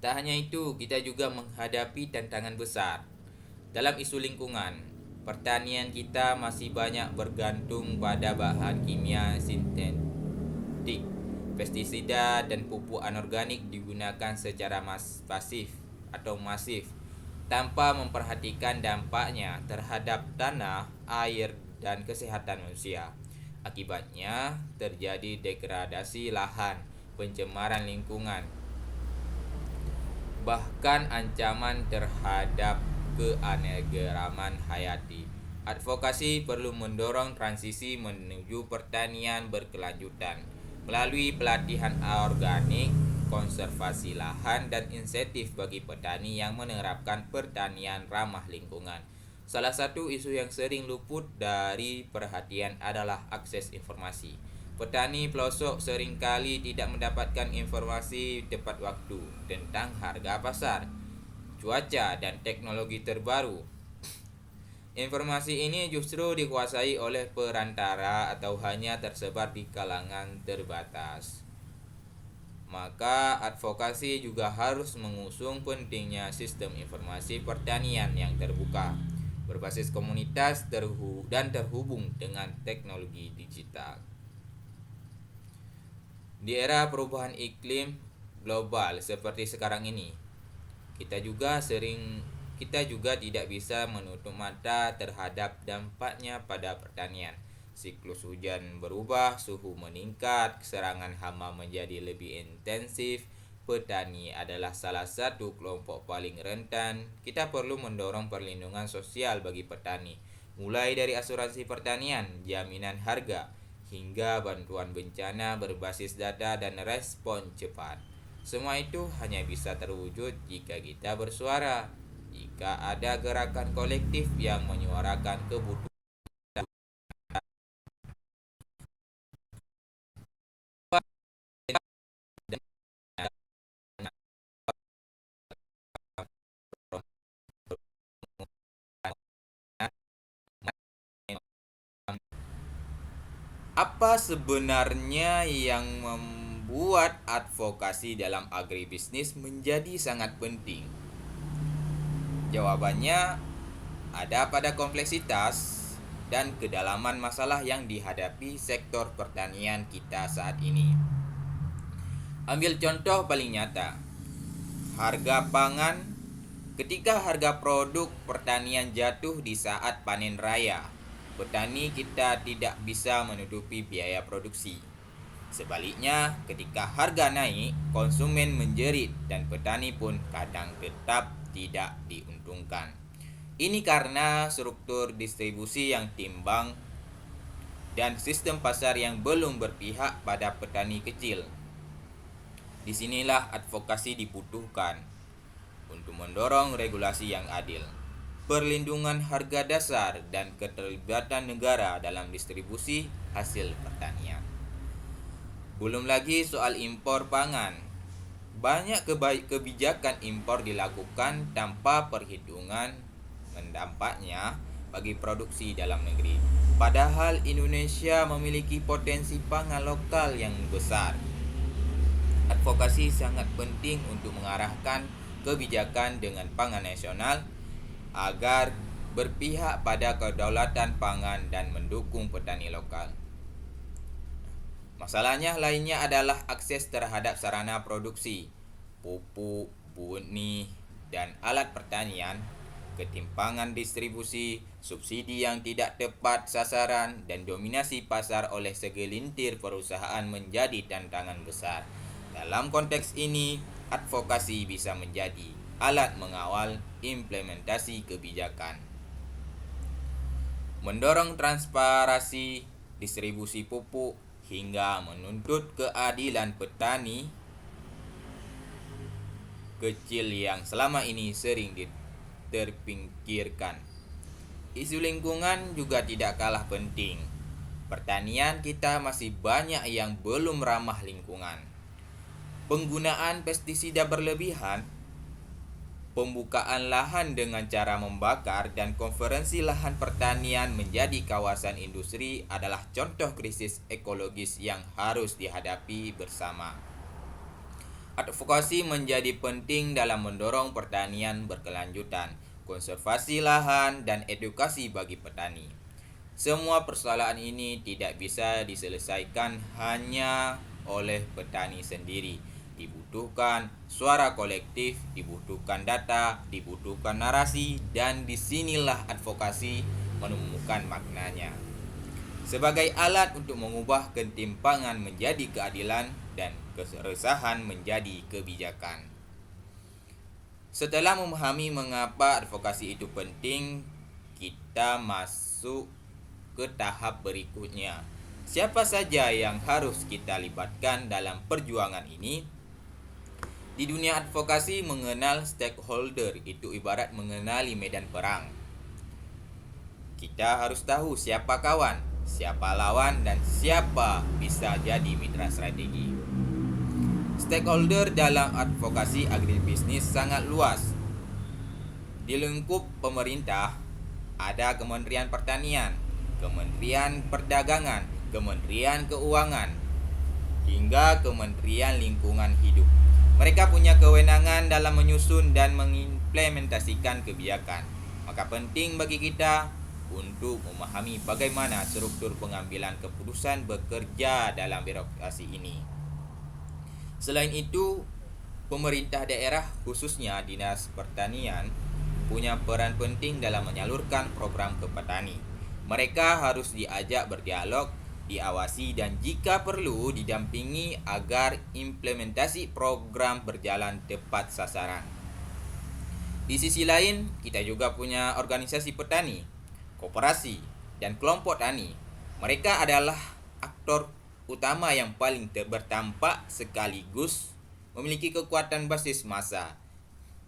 Tak hanya itu, kita juga menghadapi tantangan besar. Dalam isu lingkungan, pertanian kita masih banyak bergantung pada bahan kimia sintetik. Pestisida dan pupuk anorganik digunakan secara masif tanpa memperhatikan dampaknya terhadap tanah, air, dan kesehatan manusia. Akibatnya terjadi degradasi lahan, pencemaran lingkungan, bahkan ancaman terhadap keanekaragaman hayati. Advokasi perlu mendorong transisi menuju pertanian berkelanjutan melalui pelatihan organik, konservasi lahan, dan insentif bagi petani yang menerapkan pertanian ramah lingkungan. Salah satu isu yang sering luput dari perhatian adalah akses informasi. Petani pelosok seringkali tidak mendapatkan informasi tepat waktu tentang harga pasar, cuaca, dan teknologi terbaru. Informasi ini justru dikuasai oleh perantara atau hanya tersebar di kalangan terbatas. Maka advokasi juga harus mengusung pentingnya sistem informasi pertanian yang terbuka, berbasis komunitas dan terhubung dengan teknologi digital. Di era perubahan iklim global seperti sekarang ini, kita juga tidak bisa menutup mata terhadap dampaknya pada pertanian. siklus hujan berubah, suhu meningkat, serangan hama menjadi lebih intensif. Petani adalah salah satu kelompok paling rentan. Kita perlu mendorong perlindungan sosial bagi petani, mulai dari asuransi pertanian, jaminan harga, hingga bantuan bencana berbasis data dan respon cepat. Semua itu hanya bisa terwujud jika kita bersuara, jika ada gerakan kolektif yang menyuarakan kebutuhan Apa sebenarnya yang membuat advokasi dalam agribisnis menjadi sangat penting? Jawabannya ada pada kompleksitas dan kedalaman masalah yang dihadapi sektor pertanian kita saat ini. Ambil contoh paling nyata, harga pangan. Ketika harga produk pertanian jatuh di saat panen raya, petani kita tidak bisa menutupi biaya produksi. Sebaliknya, ketika harga naik, konsumen menjerit dan petani pun kadang tetap tidak diuntungkan. Ini karena struktur distribusi yang timbang dan sistem pasar yang belum berpihak pada petani kecil. Disinilah advokasi dibutuhkan untuk mendorong regulasi yang adil, perlindungan harga dasar, dan keterlibatan negara dalam distribusi hasil pertanian. Belum lagi soal impor pangan. Banyak kebijakan impor dilakukan tanpa perhitungan dampaknya bagi produksi dalam negeri. Padahal Indonesia memiliki potensi pangan lokal yang besar. Advokasi sangat penting untuk mengarahkan kebijakan dengan pangan nasional agar berpihak pada kedaulatan pangan dan mendukung petani lokal. Masalahnya lainnya adalah akses terhadap sarana produksi, pupuk, benih, dan alat pertanian, ketimpangan distribusi, subsidi yang tidak tepat sasaran, dan dominasi pasar oleh segelintir perusahaan menjadi tantangan besar. Dalam konteks ini, advokasi bisa menjadi alat mengawal implementasi kebijakan. Mendorong transparansi distribusi pupuk hingga menuntut keadilan petani kecil yang selama ini sering terpinggirkan. Isu lingkungan juga tidak kalah penting. Pertanian kita masih banyak yang belum ramah lingkungan. Penggunaan pestisida berlebihan, pembukaan lahan dengan cara membakar, dan konversi lahan pertanian menjadi kawasan industri adalah contoh krisis ekologis yang harus dihadapi bersama. Advokasi menjadi penting dalam mendorong pertanian berkelanjutan, konservasi lahan, dan edukasi bagi petani. Semua persoalan ini tidak bisa diselesaikan hanya oleh petani sendiri. Dibutuhkan suara kolektif, dibutuhkan data, dibutuhkan narasi, dan disinilah advokasi menemukan maknanya. Sebagai alat untuk mengubah ketimpangan menjadi keadilan dan keresahan menjadi kebijakan. Setelah memahami mengapa advokasi itu penting, kita masuk ke tahap berikutnya. Siapa saja yang harus kita libatkan dalam perjuangan ini? Di dunia advokasi, mengenal stakeholder itu ibarat mengenali medan perang. Kita harus tahu siapa kawan, siapa lawan, dan siapa bisa jadi mitra strategi. Stakeholder dalam advokasi agribisnis sangat luas. Di lingkup pemerintah, ada Kementerian Pertanian, Kementerian Perdagangan, Kementerian Keuangan, hingga Kementerian Lingkungan Hidup. Mereka punya kewenangan dalam menyusun dan mengimplementasikan kebijakan. Maka penting bagi kita untuk memahami bagaimana struktur pengambilan keputusan bekerja dalam birokrasi ini. Selain itu, pemerintah daerah khususnya Dinas Pertanian punya peran penting dalam menyalurkan program ke petani. Mereka harus diajak berdialog, diawasi dan jika perlu didampingi agar implementasi program berjalan tepat sasaran. Di sisi lain, kita juga punya organisasi petani, koperasi, dan kelompok tani. Mereka adalah aktor utama yang paling berdampak sekaligus memiliki kekuatan basis massa.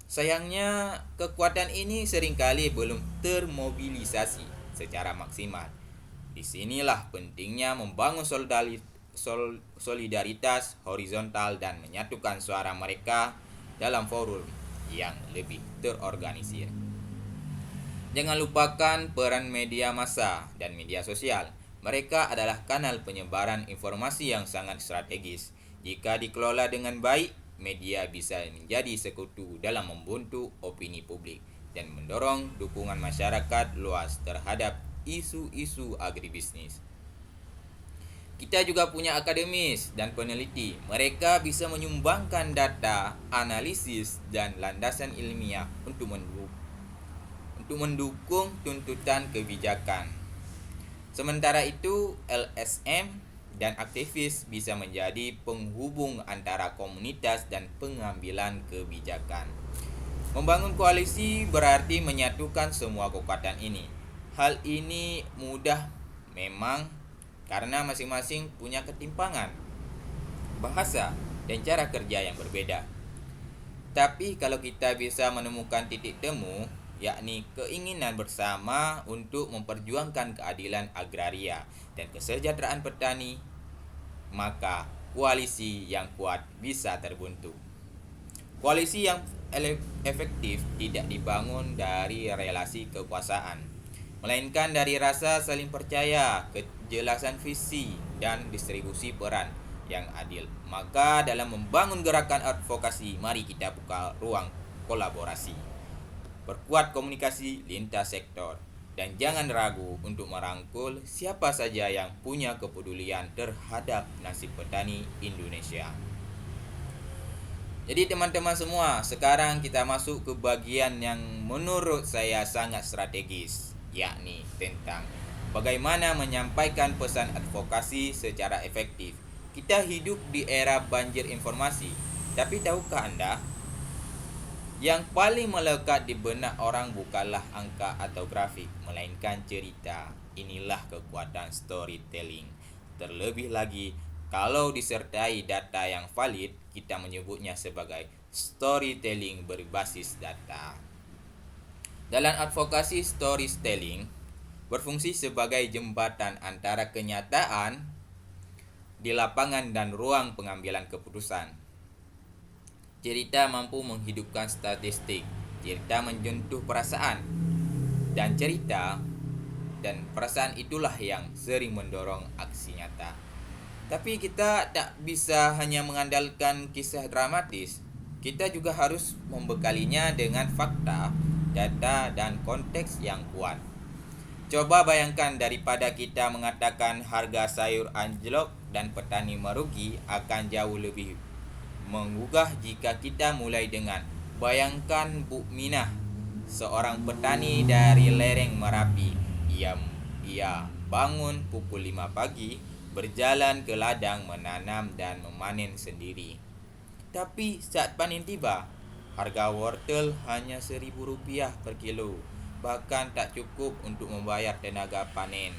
Sayangnya, kekuatan ini seringkali belum termobilisasi secara maksimal. Disinilah pentingnya membangun solidaritas horizontal dan menyatukan suara mereka dalam forum yang lebih terorganisir. Jangan lupakan peran media massa dan media sosial. Mereka adalah kanal penyebaran informasi yang sangat strategis. Jika dikelola dengan baik, media bisa menjadi sekutu dalam membentuk opini publik dan mendorong dukungan masyarakat luas terhadap isu-isu agribisnis. Kita juga punya akademis dan peneliti. Mereka bisa menyumbangkan data, analisis, dan landasan ilmiah untuk mendukung tuntutan kebijakan. Sementara itu, LSM dan aktivis bisa menjadi penghubung antara komunitas dan pengambilan kebijakan. Membangun koalisi berarti menyatukan semua kekuatan ini. Hal ini mudah memang karena masing-masing punya ketimpangan, bahasa, dan cara kerja yang berbeda. Tapi kalau kita bisa menemukan titik temu, yakni keinginan bersama untuk memperjuangkan keadilan agraria dan kesejahteraan petani, maka koalisi yang kuat bisa terbentuk. Koalisi yang efektif tidak dibangun dari relasi kekuasaan, melainkan dari rasa saling percaya, kejelasan visi, dan distribusi peran yang adil. Maka dalam membangun gerakan advokasi, mari kita buka ruang kolaborasi, perkuat komunikasi lintas sektor, dan jangan ragu untuk merangkul siapa saja yang punya kepedulian terhadap nasib petani Indonesia. Jadi teman-teman semua, sekarang kita masuk ke bagian yang menurut saya sangat strategis, yakni tentang bagaimana menyampaikan pesan advokasi secara efektif. Kita hidup di era banjir informasi, tapi tahukah Anda, yang paling melekat di benak orang bukanlah angka atau grafik, melainkan cerita. Inilah kekuatan storytelling. Terlebih lagi, kalau disertai data yang valid, kita menyebutnya sebagai storytelling berbasis data. Dalam advokasi, storytelling berfungsi sebagai jembatan antara kenyataan di lapangan dan ruang pengambilan keputusan. Cerita mampu menghidupkan statistik, cerita menyentuh perasaan, dan cerita dan perasaan itulah yang sering mendorong aksi nyata. Tapi kita tak bisa hanya mengandalkan kisah dramatis. Kita juga harus membekalinya dengan fakta, data, dan konteks yang kuat. Coba bayangkan, daripada kita mengatakan harga sayur anjlok dan petani merugi, akan jauh lebih menggugah jika kita mulai dengan bayangkan Bu Minah, seorang petani dari lereng Merapi. Ia bangun pukul 5 pagi, berjalan ke ladang menanam dan memanen sendiri. Tapi saat panen tiba, harga wortel hanya Rp1.000 per kilo, bahkan tak cukup untuk membayar tenaga panen.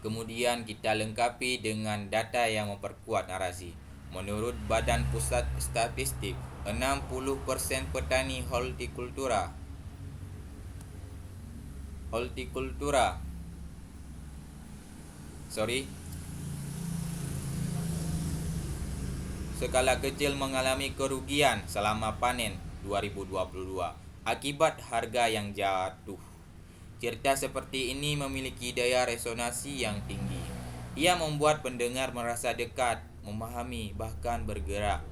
Kemudian kita lengkapi dengan data yang memperkuat narasi. Menurut Badan Pusat Statistik, 60% petani hortikultura skala kecil mengalami kerugian selama panen 2022 akibat harga yang jatuh. Cerita seperti ini memiliki daya resonansi yang tinggi. Ia membuat pendengar merasa dekat, memahami, bahkan bergerak.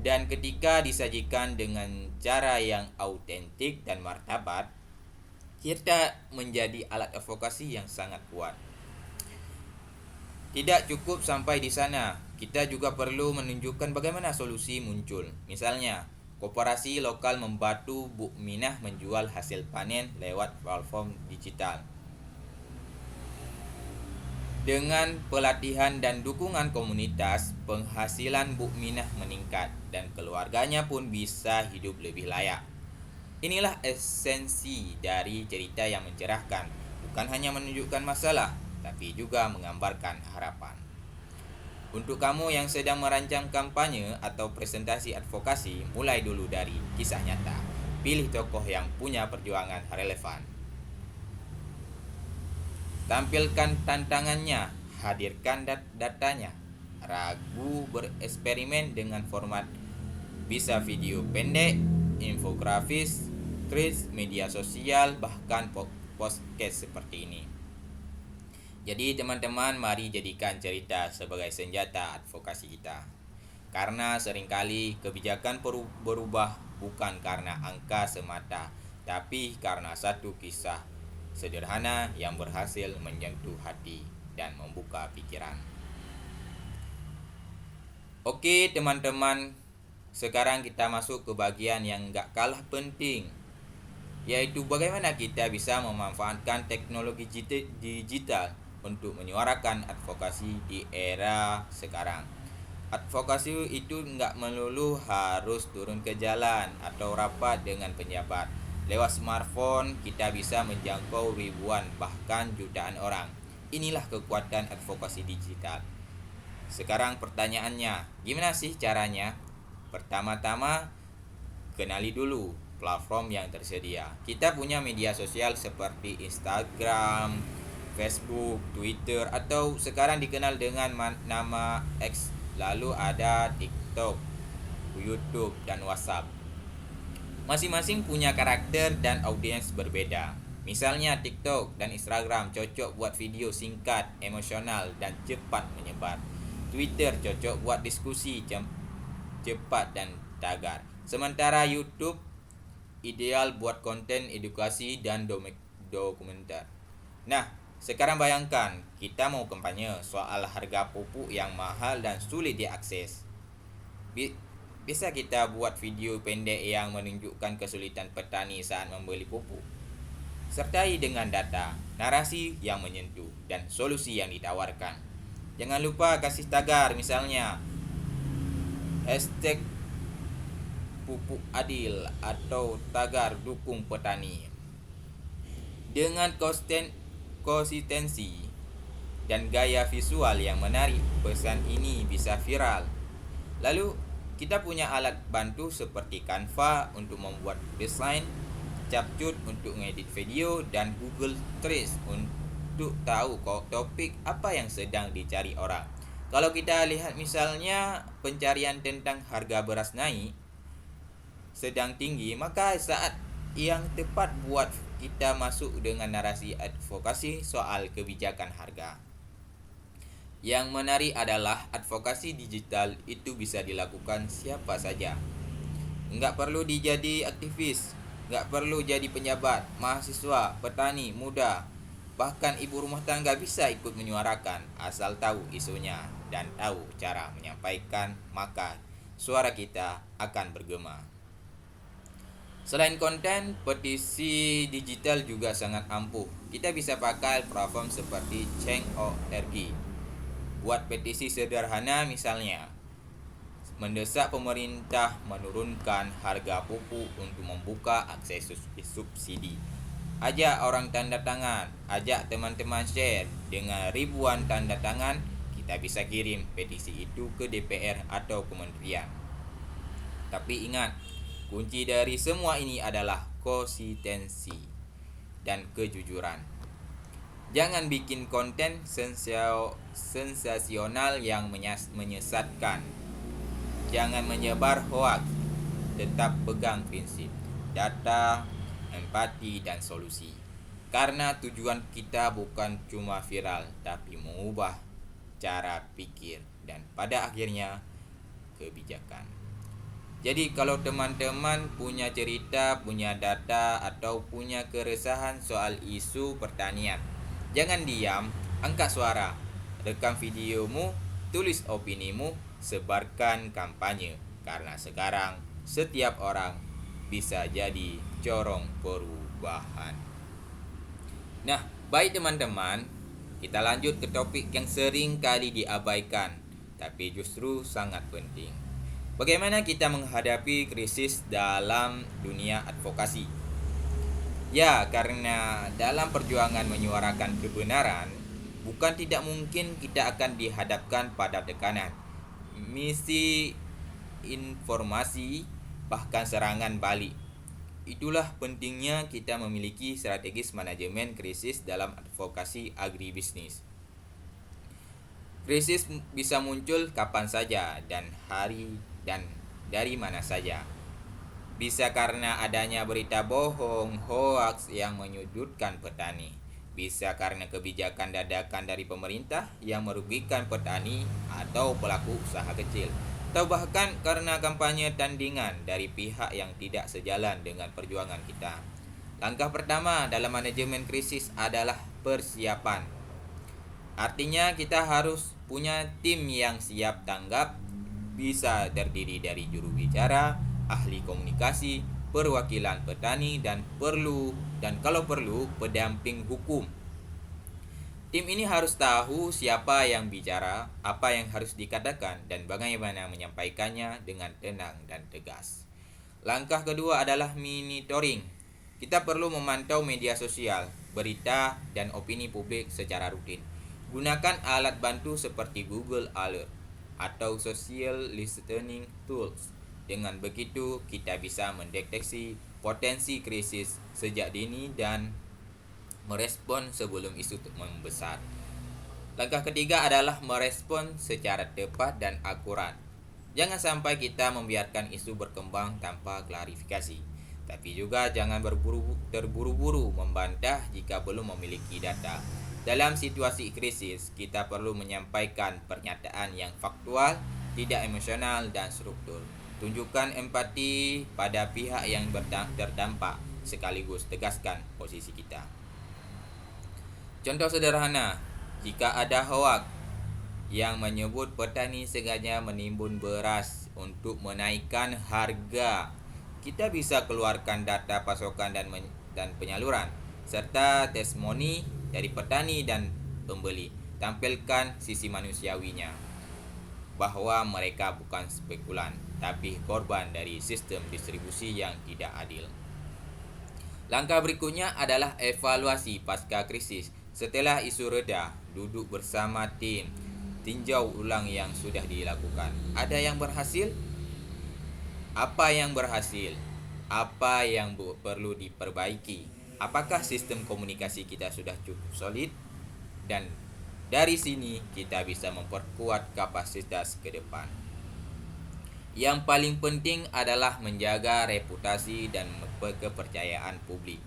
Dan ketika disajikan dengan cara yang autentik dan martabat, cerita menjadi alat advokasi yang sangat kuat. Tidak cukup sampai di sana, kita juga perlu menunjukkan bagaimana solusi muncul. Misalnya, koperasi lokal membantu Bu Minah menjual hasil panen lewat platform digital. Dengan pelatihan dan dukungan komunitas, penghasilan Bu Minah meningkat dan keluarganya pun bisa hidup lebih layak. Inilah esensi dari cerita yang mencerahkan, bukan hanya menunjukkan masalah, tapi juga menggambarkan harapan. Untuk kamu yang sedang merancang kampanye atau presentasi advokasi, mulai dulu dari kisah nyata. Pilih tokoh yang punya perjuangan relevan. Tampilkan tantangannya, hadirkan datanya. Ragu bereksperimen dengan format, bisa video pendek, infografis, tweets, media sosial, bahkan podcast seperti ini. Jadi teman-teman, mari jadikan cerita sebagai senjata advokasi kita. Karena seringkali kebijakan berubah bukan karena angka semata, tapi karena satu kisah sederhana yang berhasil menyentuh hati dan membuka pikiran. Oke teman-teman, sekarang kita masuk ke bagian yang gak kalah penting, yaitu bagaimana kita bisa memanfaatkan teknologi digital untuk menyuarakan advokasi di era sekarang. Advokasi itu nggak melulu harus turun ke jalan atau rapat dengan pejabat. Lewat smartphone, kita bisa menjangkau ribuan bahkan jutaan orang. Inilah kekuatan advokasi digital. Sekarang pertanyaannya, gimana sih caranya? Pertama-tama, kenali dulu platform yang tersedia. Kita punya media sosial seperti Instagram, Facebook, Twitter, atau sekarang dikenal dengan nama X. Lalu ada TikTok, YouTube, dan WhatsApp. Masing-masing punya karakter dan audiens berbeda. Misalnya TikTok dan Instagram cocok buat video singkat, emosional, dan cepat menyebar. Twitter cocok buat diskusi cepat dan tagar. Sementara YouTube ideal buat konten edukasi dan dokumenter. Nah, sekarang bayangkan kita mau kampanye soal harga pupuk yang mahal dan sulit diakses. Bisa kita buat video pendek yang menunjukkan kesulitan petani saat membeli pupuk. Sertai dengan data, narasi yang menyentuh, dan solusi yang ditawarkan. Jangan lupa kasih tagar, misalnya hashtag pupuk adil atau tagar dukung petani. Dengan konsistensi dan gaya visual yang menarik, pesan ini bisa viral. Lalu kita punya alat bantu seperti Canva untuk membuat desain, Capcut untuk ngedit video, dan Google Trends untuk tahu topik apa yang sedang dicari orang. Kalau kita lihat misalnya pencarian tentang harga beras naik sedang tinggi, maka saat yang tepat buat kita masuk dengan narasi advokasi soal kebijakan harga. Yang menarik adalah advokasi digital itu bisa dilakukan siapa saja. Nggak perlu dijadi aktivis, nggak perlu jadi penjabat, mahasiswa, petani, muda, bahkan ibu rumah tangga bisa ikut menyuarakan asal tahu isunya dan tahu cara menyampaikan, maka suara kita akan bergema. Selain konten, petisi digital juga sangat ampuh. Kita bisa pakai platform seperti Change.org. Buat petisi sederhana misalnya, mendesak pemerintah menurunkan harga pupuk untuk membuka akses subsidi. Ajak orang tanda tangan, ajak teman-teman share. Dengan ribuan tanda tangan, kita bisa kirim petisi itu ke DPR atau kementerian. Tapi ingat, kunci dari semua ini adalah konsistensi dan kejujuran. Jangan bikin konten sensasional yang menyesatkan. Jangan menyebar hoaks. Tetap pegang prinsip data, empati, dan solusi. Karena tujuan kita bukan cuma viral, tapi mengubah cara pikir dan pada akhirnya kebijakan. Jadi kalau teman-teman punya cerita, punya data, atau punya keresahan soal isu pertanian, jangan diam, angkat suara, rekam videomu, tulis opinimu, sebarkan kampanye. Karena sekarang setiap orang bisa jadi corong perubahan. Nah, baik teman-teman, Kita lanjut ke topik yang sering kali diabaikan, tapi justru sangat penting. Bagaimana kita menghadapi krisis dalam dunia advokasi? Ya, karena dalam perjuangan menyuarakan kebenaran, bukan tidak mungkin kita akan dihadapkan pada tekanan, misi informasi, bahkan serangan balik. Itulah pentingnya kita memiliki strategis manajemen krisis dalam advokasi agribisnis. Krisis bisa muncul kapan saja dan hari dan dari mana saja. Bisa karena adanya berita bohong, hoaks yang menyudutkan petani. Bisa karena kebijakan dadakan dari pemerintah yang merugikan petani atau pelaku usaha kecil. Atau bahkan karena kampanye tandingan dari pihak yang tidak sejalan dengan perjuangan kita. Langkah pertama dalam manajemen krisis adalah persiapan. Artinya kita harus punya tim yang siap tanggap, bisa terdiri dari juru bicara, ahli komunikasi, perwakilan petani, dan kalau perlu pendamping hukum. Tim ini harus tahu siapa yang bicara, apa yang harus dikatakan, dan bagaimana menyampaikannya dengan tenang dan tegas. Langkah kedua adalah monitoring. Kita perlu memantau media sosial, berita, dan opini publik secara rutin. Gunakan alat bantu seperti Google Alert atau social listening tools. Dengan begitu, kita bisa mendeteksi potensi krisis sejak dini dan merespon sebelum isu membesar. Langkah ketiga adalah merespon secara tepat dan akurat. Jangan sampai kita membiarkan isu berkembang tanpa klarifikasi. Tapi juga jangan terburu-buru membantah jika belum memiliki data. Dalam situasi krisis, kita perlu menyampaikan pernyataan yang faktual, tidak emosional dan struktur. Tunjukkan empati pada pihak yang terdampak, sekaligus tegaskan posisi kita. Contoh sederhana, jika ada hoak yang menyebut petani sengaja menimbun beras untuk menaikkan harga, kita bisa keluarkan data pasokan dan penyaluran, serta testimoni dari petani dan pembeli. Tampilkan sisi manusiawinya, bahwa mereka bukan spekulan, tapi korban dari sistem distribusi yang tidak adil. Langkah berikutnya adalah evaluasi pasca krisis. Setelah isu reda, duduk bersama tim, tinjau ulang yang sudah dilakukan. Ada yang berhasil? Apa yang berhasil? Apa yang perlu diperbaiki? Apakah sistem komunikasi kita sudah cukup solid? Dan dari sini kita bisa memperkuat kapasitas ke depan. Yang paling penting adalah menjaga reputasi dan kepercayaan publik.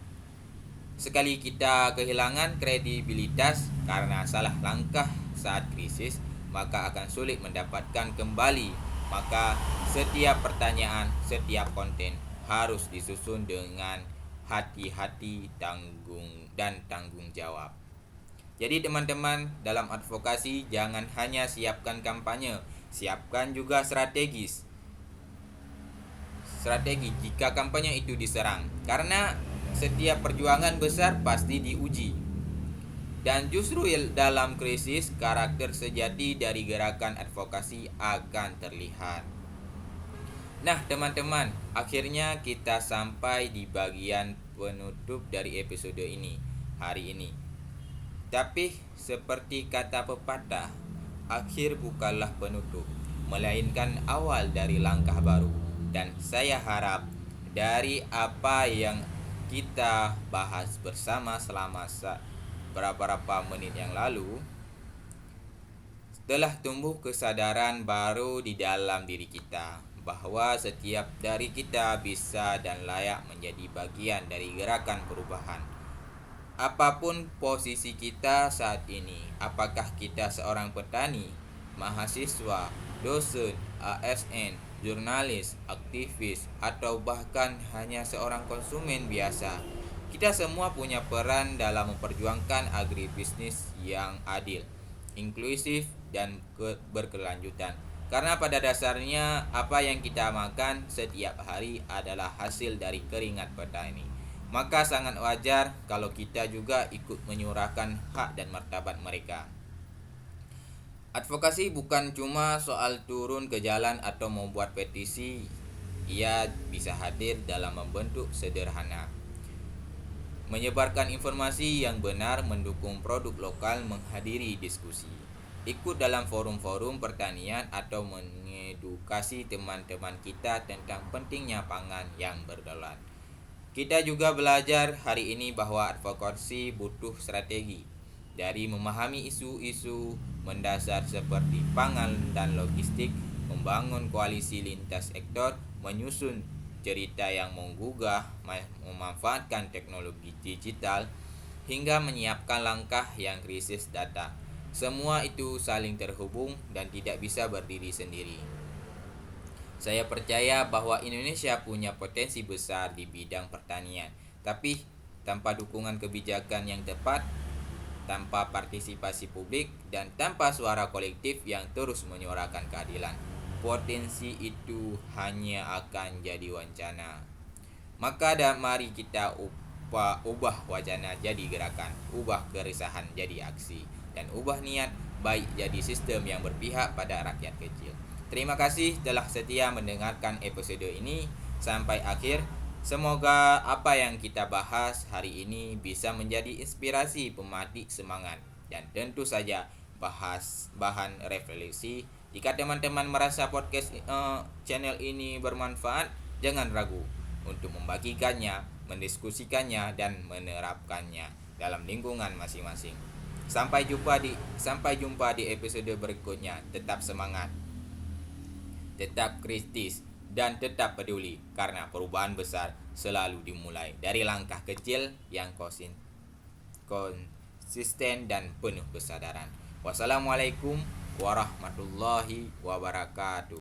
Sekali kita kehilangan kredibilitas karena salah langkah saat krisis, maka akan sulit mendapatkan kembali. Maka setiap pertanyaan, setiap konten harus disusun dengan hati-hati, tanggung jawab. Jadi teman-teman, dalam advokasi jangan hanya siapkan kampanye, siapkan juga strategi jika kampanye itu diserang. Karena setiap perjuangan besar pasti diuji. Dan justru dalam krisis, karakter sejati dari gerakan advokasi akan terlihat. Nah teman-teman, akhirnya kita sampai di bagian penutup dari episode ini hari ini. Tapi seperti kata pepatah, akhir bukanlah penutup, melainkan awal dari langkah baru. Dan saya harap dari apa yang kita bahas bersama selama beberapa menit yang lalu, telah tumbuh kesadaran baru di dalam diri kita, bahwa setiap dari kita bisa dan layak menjadi bagian dari gerakan perubahan. Apapun posisi kita saat ini, apakah kita seorang petani, mahasiswa, dosen, ASN, jurnalis, aktivis, atau bahkan hanya seorang konsumen biasa, kita semua punya peran dalam memperjuangkan agribisnis yang adil, inklusif, dan berkelanjutan. Karena pada dasarnya apa yang kita makan setiap hari adalah hasil dari keringat petani. maka sangat wajar kalau kita juga ikut menyuarakan hak dan martabat mereka. Advokasi bukan cuma soal turun ke jalan atau membuat petisi. Ia bisa hadir dalam membentuk sederhana, menyebarkan informasi yang benar, mendukung produk lokal, menghadiri diskusi, ikut dalam forum-forum pertanian atau mengedukasi teman-teman kita tentang pentingnya pangan yang berdaulat. Kita juga belajar hari ini bahwa advokasi butuh strategi, dari memahami isu-isu mendasar seperti pangan dan logistik, membangun koalisi lintas sektor, menyusun cerita yang menggugah, memanfaatkan teknologi digital, hingga menyiapkan langkah yang krisis data. Semua itu saling terhubung dan tidak bisa berdiri sendiri. Saya percaya bahwa Indonesia punya potensi besar di bidang pertanian, tapi tanpa dukungan kebijakan yang tepat, tanpa partisipasi publik, dan tanpa suara kolektif yang terus menyuarakan keadilan, potensi itu hanya akan jadi wacana. Maka mari kita ubah wacana jadi gerakan, ubah keresahan jadi aksi, dan ubah niat baik jadi sistem yang berpihak pada rakyat kecil. Terima kasih telah setia mendengarkan episode ini sampai akhir. Semoga apa yang kita bahas hari ini bisa menjadi inspirasi pemantik semangat dan tentu saja bahan refleksi. Jika teman-teman merasa podcast channel ini bermanfaat, jangan ragu untuk membagikannya, mendiskusikannya, dan menerapkannya dalam lingkungan masing-masing. Sampai jumpa di episode berikutnya. Tetap semangat, tetap kritis, dan tetap peduli, karena perubahan besar selalu dimulai dari langkah kecil yang konsisten dan penuh kesadaran. Wassalamualaikum warahmatullahi wabarakatuh.